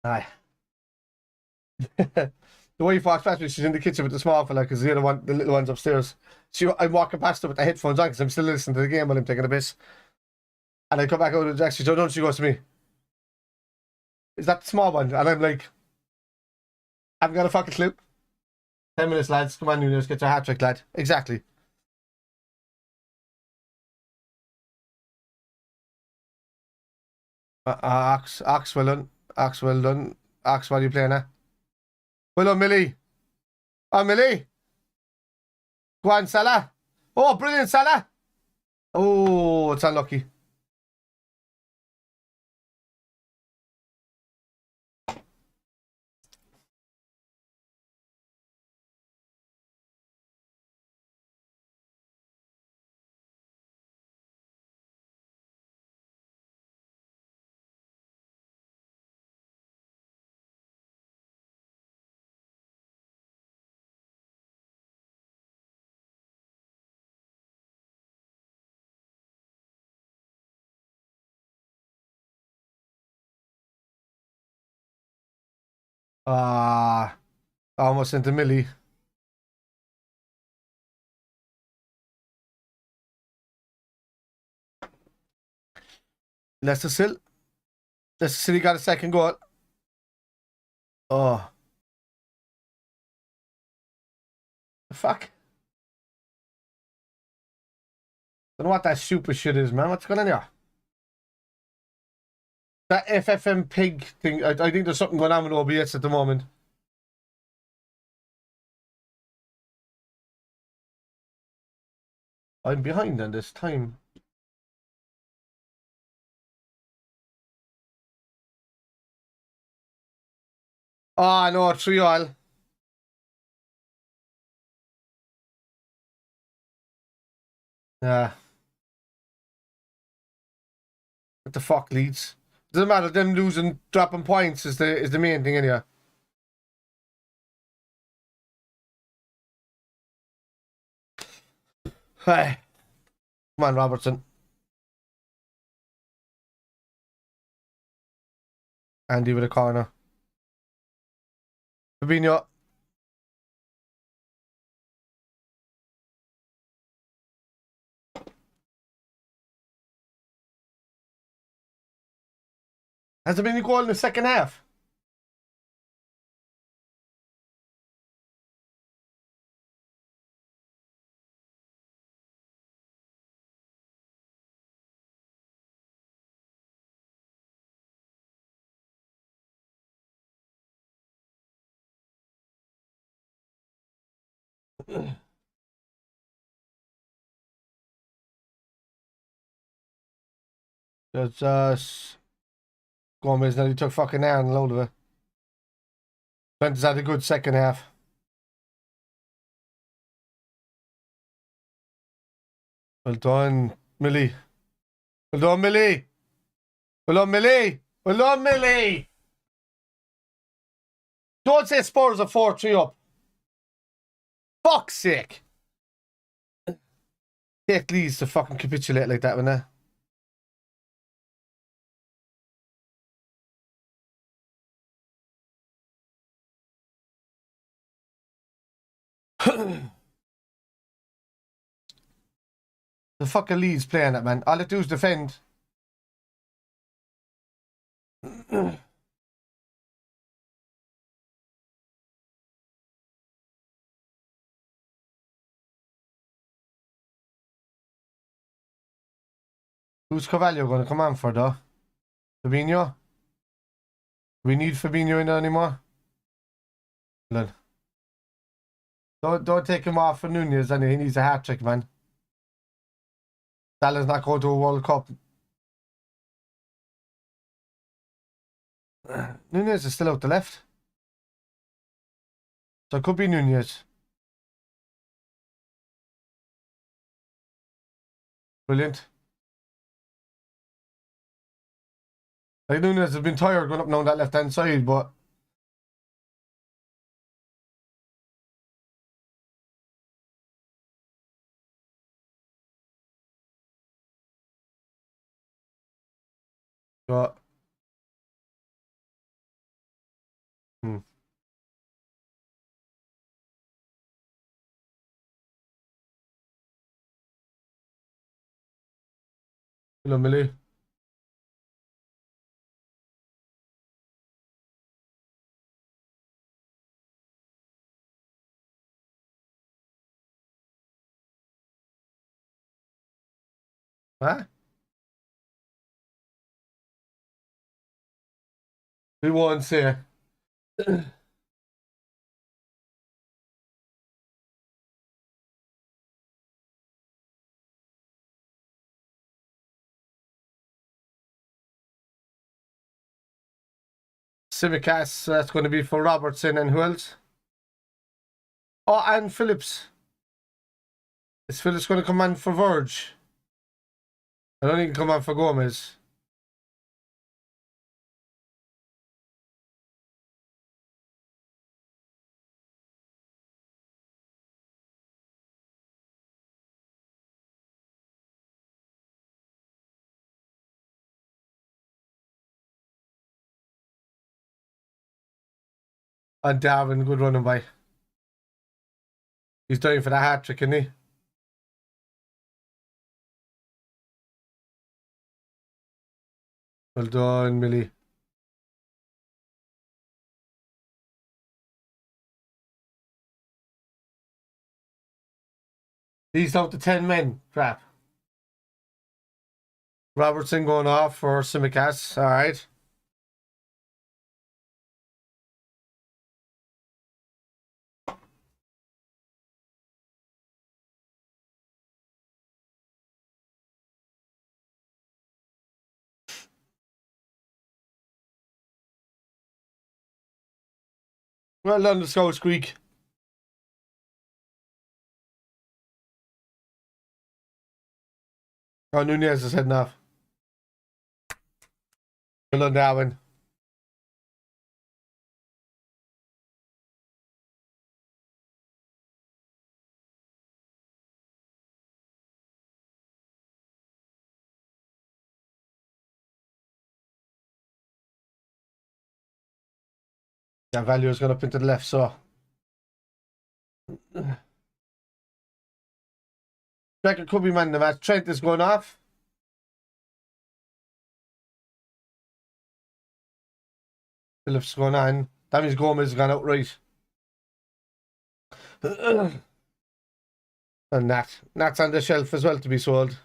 Aye. The wife walks past me, she's in the kitchen with the small fella because the other one, the little one's upstairs. I'm walking past her with the headphones on because I'm still listening to the game while I'm taking a piss. And I come back out and Jack, she don't, she goes to me, is that the small one? And I'm like, I haven't got a fucking clue. 10 minutes, lads. Come on, Nunez, get your hat trick, lad. Exactly. Ox, well done. Ox, well done. Ox, what are you playing at? Well done, Millie. Oh, Millie. Go on, Salah. Oh, brilliant, Salah. Oh, it's unlucky. Ah, almost into Millie. Leicester still. Leicester City got a second goal. Oh, fuck. Don't know what that super shit is, man. What's going on here? That FFM pig thing. I think there's something going on with OBS at the moment. I'm behind on this time. Oh, no, 3-all. Yeah. What the fuck, Leeds? Doesn't matter. Them losing, dropping points is the main thing anyway. Hey. Come on, Robertson. Andy with a corner. Fabinho. Has there been a goal in the second half? There's Gomez nearly took fucking air and a load of it. Ben's had a good second half. Well done, Millie. Well done, Millie. Well done, Millie. Well done, Millie. Don't say Spurs are 4-3 up. Fuck's sake. Take Leeds to fucking capitulate like that, wouldn't they? The fucking Leeds playing it, man. All they do is defend. Who's Carvalho going to come on for, though? Fabinho? We need Fabinho in there anymore? Don't take him off for Nunez, and he needs a hat trick, man. Salah's not going to a World Cup. Nunez is still out the left. So it could be Nunez. Brilliant. Like Nunez has been tired going up and down that left hand side, but but hmm. Hello, Millie. Huh? We won't say. Simicast, that's going to be for Robertson and who else? Oh, and Phillips. Is Phillips going to come on for Verge? I don't think he can come on for Gomez. And Darwin, good running by. He's dying for the hat trick, isn't he? Well done, Millie. He's down to 10 men. Crap. Robertson going off for Simicast. All right. Well done, the Scout Squeak. Oh, Nunez is heading off. Well done, Darwin. That value is going up into the left, so. Reckon could be man in the match. Trent is going off. Phillips going on. That means Gomez has gone out right. And Nat's on the shelf as well to be sold.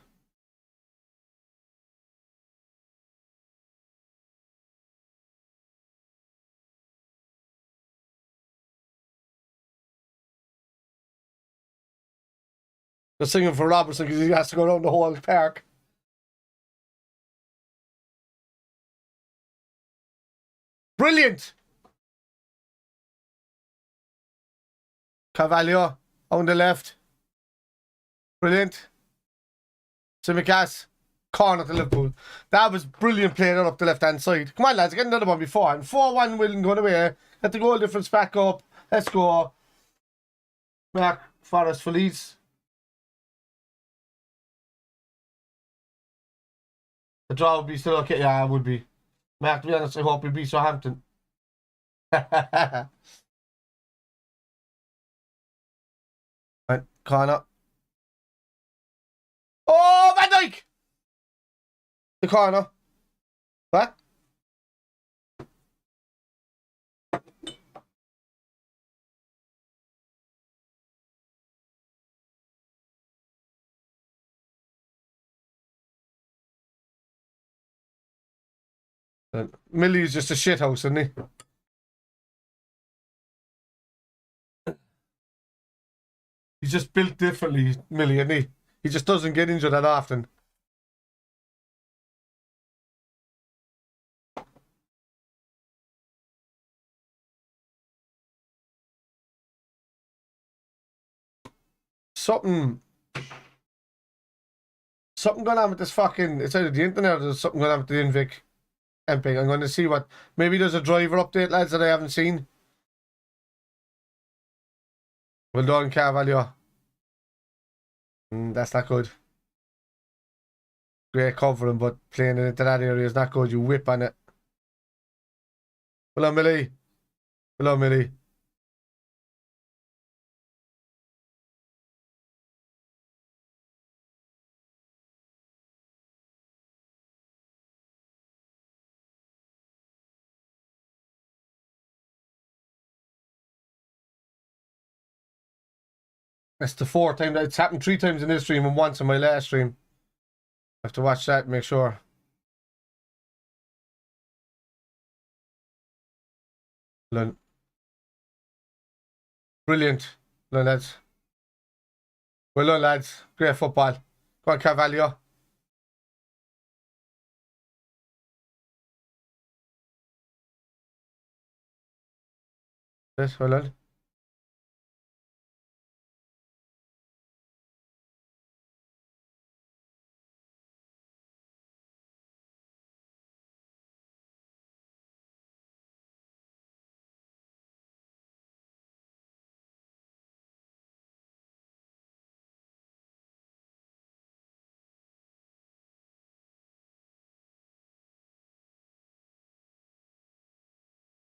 They're singing for Robertson because he has to go around the whole park. Brilliant! Carvalho on the left. Brilliant. Simicast. Corner to Liverpool. That was brilliant playing up the left-hand side. Come on, lads. Get another one before. And 4-1 Willen going away. Get the goal difference back up. Let's go. Mark Forrest for Leeds. The draw would be still okay. Yeah, it would be. Mark, to be honest, I hope we beat Southampton. Right, corner. Oh, Van Dijk! The corner. What? Millie's just a shithouse, isn't he? He's just built differently, Millie, isn't he? He just doesn't get injured that often. Something going on with this fucking... It's either the internet or there's something going on with the Invic MP. I'm going to see what... Maybe there's a driver update, lads, that I haven't seen. Well done, Carvalho. That's not good. Great covering, but playing it into that area is not good. You whip on it. Hello, Millie. Hello, Millie. That's the fourth time. It's happened 3 times in this stream and once in my last stream. I have to watch that and make sure. Brilliant. Well done, lads. Well done, lads. Great football. Go on, Carvalho. Yes, well done.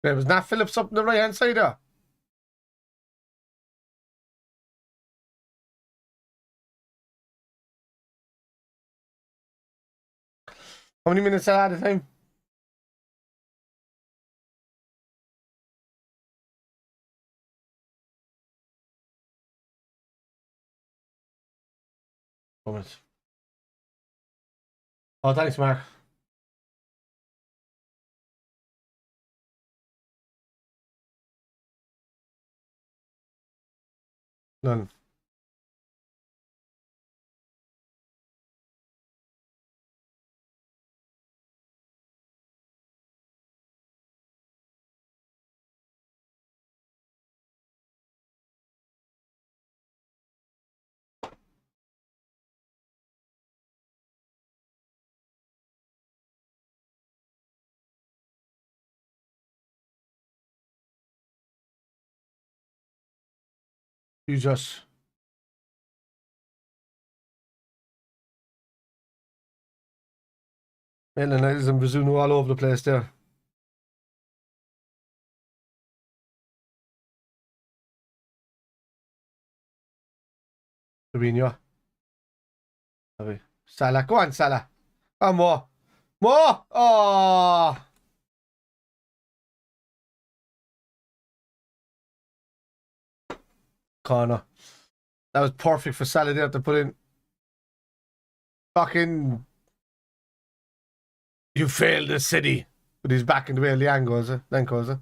There was Nat Phillips up on the right hand side there. How many minutes are at a time? Moments. Oh, thanks, Mark. None. You just. Melanites and Bazunu all over the place there. Fabinho. Salah. Go on, Salah. Oh, more. More. Oh. Corner. That was perfect for Salah there to put in. Fucking. You failed the city. But he's back in the way of Liang goes it. Then goes it.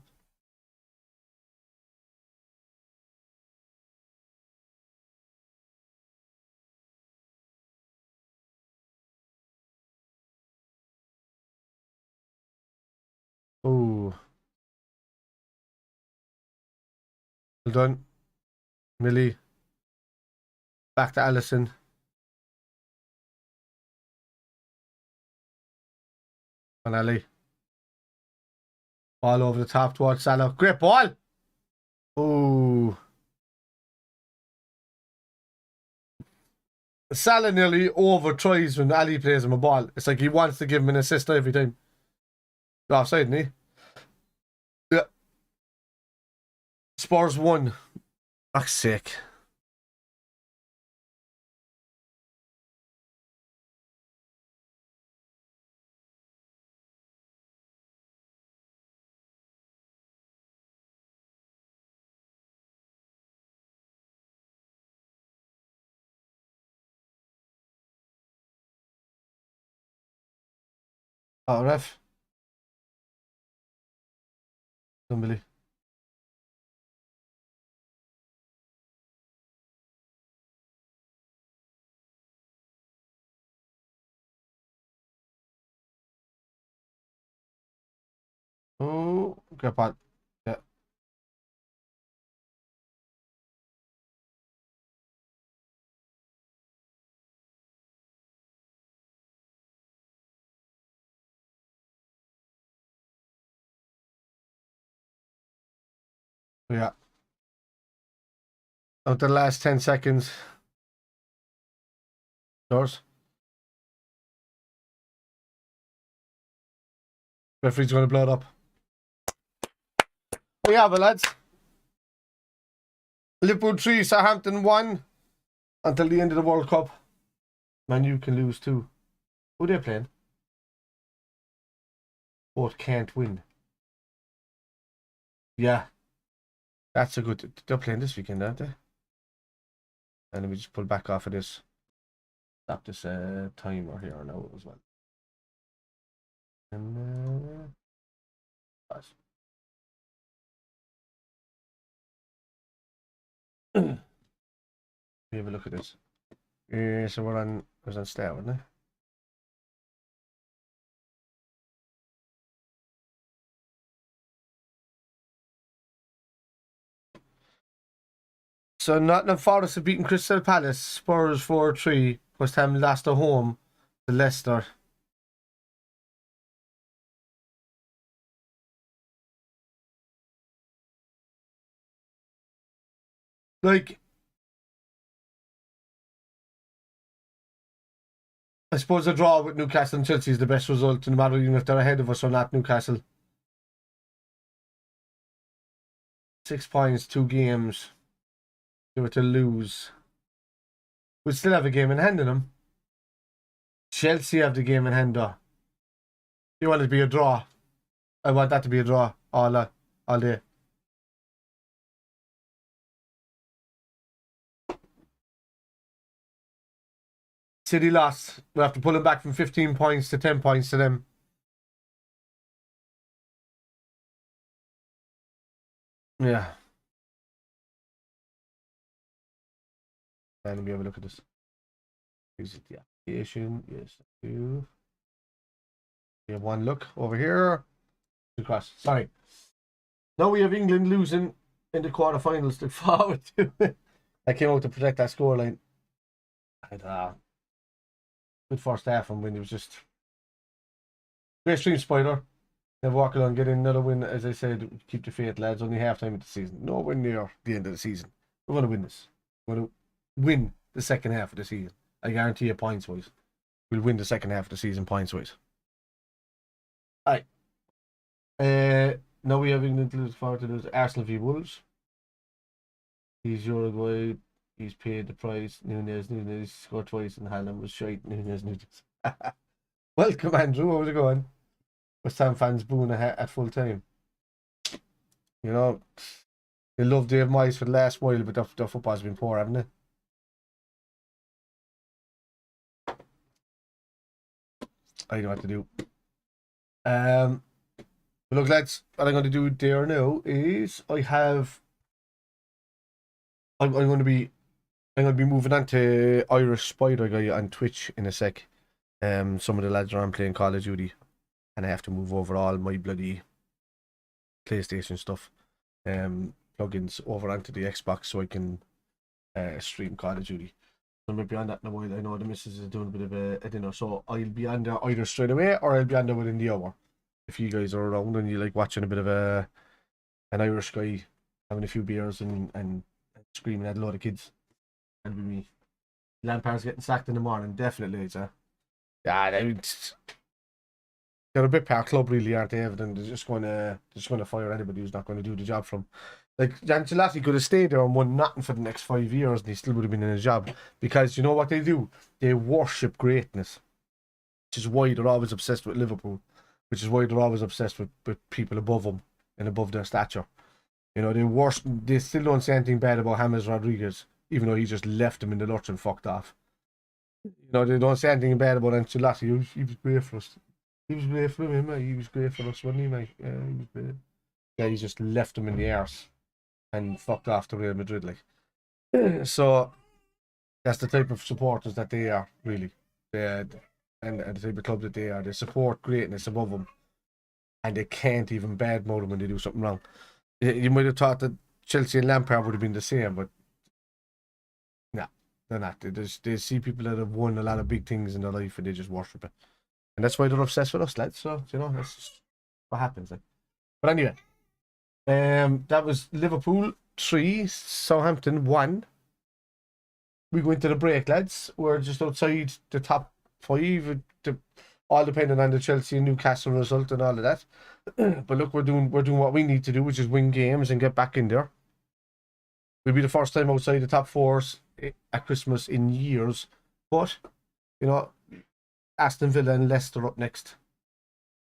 Oh. Well done. Millie. Back to Allison. And Ali. Ball over the top towards Salah. Great ball. Oh. Salah nearly over tries when Ali plays him a ball. It's like he wants to give him an assist every time. Offside, isn't he? Yeah. Spurs 1. Fuck's sake. Oh, ref. Somebody. Oh, good ball. Yeah. Yeah. Out the last 10 seconds. Doors. Referee's going to blow it up. Oh, yeah, but lads. Liverpool 3, Southampton 1 until the end of the World Cup. Man, you can lose too. Who are they playing? Both can't win. Yeah. That's a good. They're playing this weekend, aren't they? And let me just pull back off of this. Stop this timer here now as well. And we have a look at this. So we're on start, wasn't it? So Nottingham Forest have beaten Crystal Palace, Spurs 4-3, West Ham lost at home to Leicester. Like, I suppose a draw with Newcastle and Chelsea is the best result, no matter even if they're ahead of us or not, Newcastle. 6 points, 2 games. They were to lose. We'll still have a game in hand in them. Chelsea have the game in hand, though. You want it to be a draw. I want that to be a draw all day. City lost. We'll have to pull them back from 15 points to 10 points to them. Yeah. And let me have a look at this. Is it the application? Yes, I do. We have one look over here. Across. Sorry. Now we have England losing in the quarterfinals. Look forward to it. I came out to protect that scoreline. And good first half, and when it was just great stream spoiler. Then Watchalong get in another win. As I said, keep the faith, lads. Only half time of the season. Nowhere near the end of the season. We're going to win this. We're going to win the second half of the season. I guarantee you, points wise. We'll win the second half of the season, points wise. Alright. Now we have England to lose forward to lose Arsenal v Wolves. He's Uruguay. He's paid the price. Nunes scored twice, and Haaland was shite. Nunes. Welcome, Andrew. How's it going? West Ham fans booing at full time. You know, they love Dave Moyes for the last while, but their football's been poor, haven't they? I don't know what to do. But look, lads, what I'm going to do there now is I'm going to be moving on to Irish Spider Guy on Twitch in a sec. Some of the lads are on playing Call of Duty, and I have to move over all my bloody PlayStation stuff, plugins over onto the Xbox so I can stream Call of Duty. So I'm going to be on that in a while. I know the missus is doing a bit of a dinner, so I'll be on there either straight away or I'll be on there within the hour. If you guys are around and you like watching a bit of an Irish guy having a few beers and screaming at a load of kids, and with me. Lampard's getting sacked in the morning, definitely, sir. Yeah, they're a bit par club, really, aren't they? Everything they're just going to fire anybody who's not going to do the job from. Like Ancelotti could have stayed there and won nothing for the next 5 years, and he still would have been in a job, because you know what they do? They worship greatness, which is why they're always obsessed with Liverpool, which is why they're always obsessed with people above them and above their stature. You know, they still don't say anything bad about James Rodriguez, even though he just left them in the lurch and fucked off. You know, they don't say anything bad about Ancelotti. He was great for us. He was great for him, mate. He was great for us, wasn't he, mate? Yeah, he was great. Yeah, he just left them in the arse and fucked off to Real Madrid, like. So that's the type of supporters that they are, really. And the type of club that they are. They support greatness above them, and they can't even badmouth them when they do something wrong. You might have thought that Chelsea and Lampard would have been the same, but no, they're not. They see people that have won a lot of big things in their life and they just worship it. And that's why they're obsessed with us, lads. So, you know, that's just what happens. Like. But anyway, that was Liverpool 3, Southampton 1. We go into the break, lads. We're just outside the top 5, all depending on the Chelsea and Newcastle result and all of that. But look, we're doing what we need to do, which is win games and get back in there. We'll be the first time outside the top 4s at Christmas in years. But, you know, Aston Villa and Leicester up next.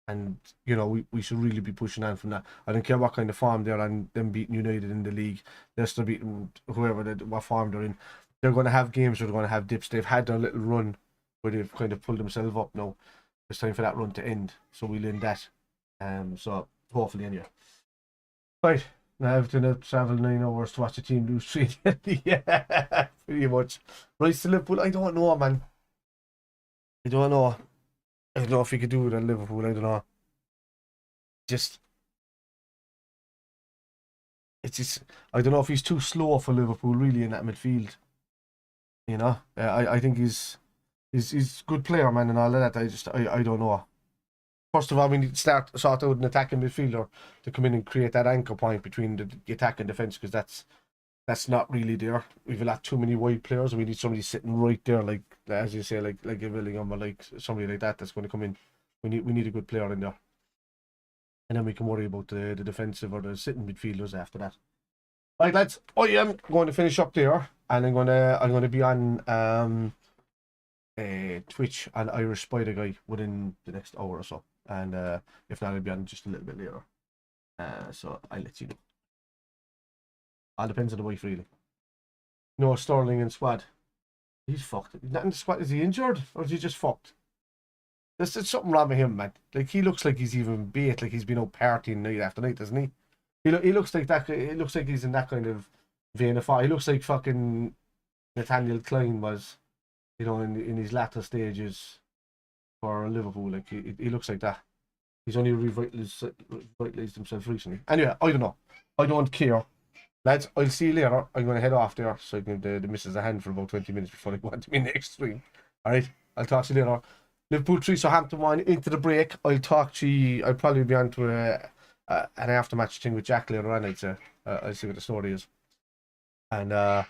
And, you know, we should really be pushing on from that. I don't care what kind of form they're on, them beating United in the league, Leicester beating whoever, what form they're in. They're going to have games where they're going to have dips. They've had their little run where they've kind of pulled themselves up now. It's time for that run to end. So we'll end that. So hopefully anyway. Right. Now I have to travel 9 hours to watch a team lose 3. Yeah, pretty much. Right to Liverpool, I don't know, man. I don't know if he could do it at Liverpool. I don't know. It's just I don't know if he's too slow for Liverpool really in that midfield. You know, I think he's a good player, man, and all of that. I don't know. First of all, we need to sort out an attacking midfielder to come in and create that anchor point between the attack and defence, because that's not really there. We've a lot too many wide players, and we need somebody sitting right there, like as you say, like a Willingham or like somebody like that that's going to come in. We need a good player in there, and then we can worry about the defensive or the sitting midfielders after that. Right, lads, I am going to finish up there, and I'm gonna be on Twitch and Irish Spider Guy within the next hour or so, and if not, I'll be on just a little bit later. So I'll let you know. All depends on the wife, really. No, Sterling and squad. He's fucked. He's not in the squad. Is he injured or is he just fucked? There's something wrong with him, man. Like, he looks like he's even bait, like he's been out partying night after night, doesn't he? He looks like that. It looks like he's in that kind of vein of fire. He looks like fucking Nathaniel Klein was, you know, in his latter stages for Liverpool. Like, he looks like that. He's only revitalized himself recently. Anyway, I don't know. I don't care. Lads, I'll see you later. I'm going to head off there so I can give the missus a hand for about 20 minutes before I go on to my next stream. Alright, I'll talk to you later. Liverpool 3, Southampton 1 into the break. I'll probably be on to an aftermatch thing with Jack later on, I'd say. I'll see what the story is. And I'll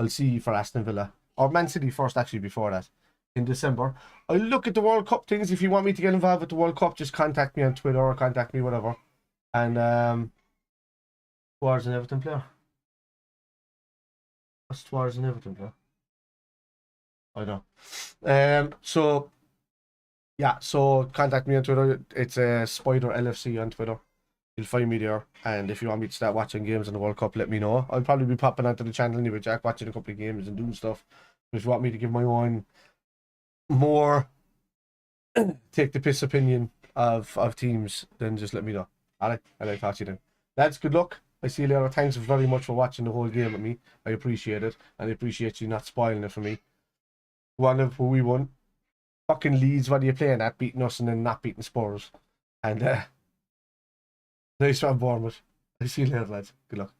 see you for Aston Villa. Or Man City first, actually, before that. In December. I'll look at the World Cup things. If you want me to get involved with the World Cup, just contact me on Twitter or contact me, whatever. And Suarez an Everton player. What's Suarez an Everton player? I don't know. So yeah, so contact me on Twitter. It's Spider LFC on Twitter. You'll find me there. And if you want me to start watching games in the World Cup, let me know. I'll probably be popping onto the channel anyway, Jack, watching a couple of games and doing stuff. But if you want me to give my own more take the piss opinion of teams, then just let me know. Alright, I'll talk to you then. Lads, good luck. I see you later. Thanks very much for watching the whole game with me. I appreciate it. And I appreciate you not spoiling it for me. One of who we won. Fucking Leeds, what are you playing at? Beating us and then not beating Spurs. And nice one, Bournemouth. I see you later, lads. Good luck.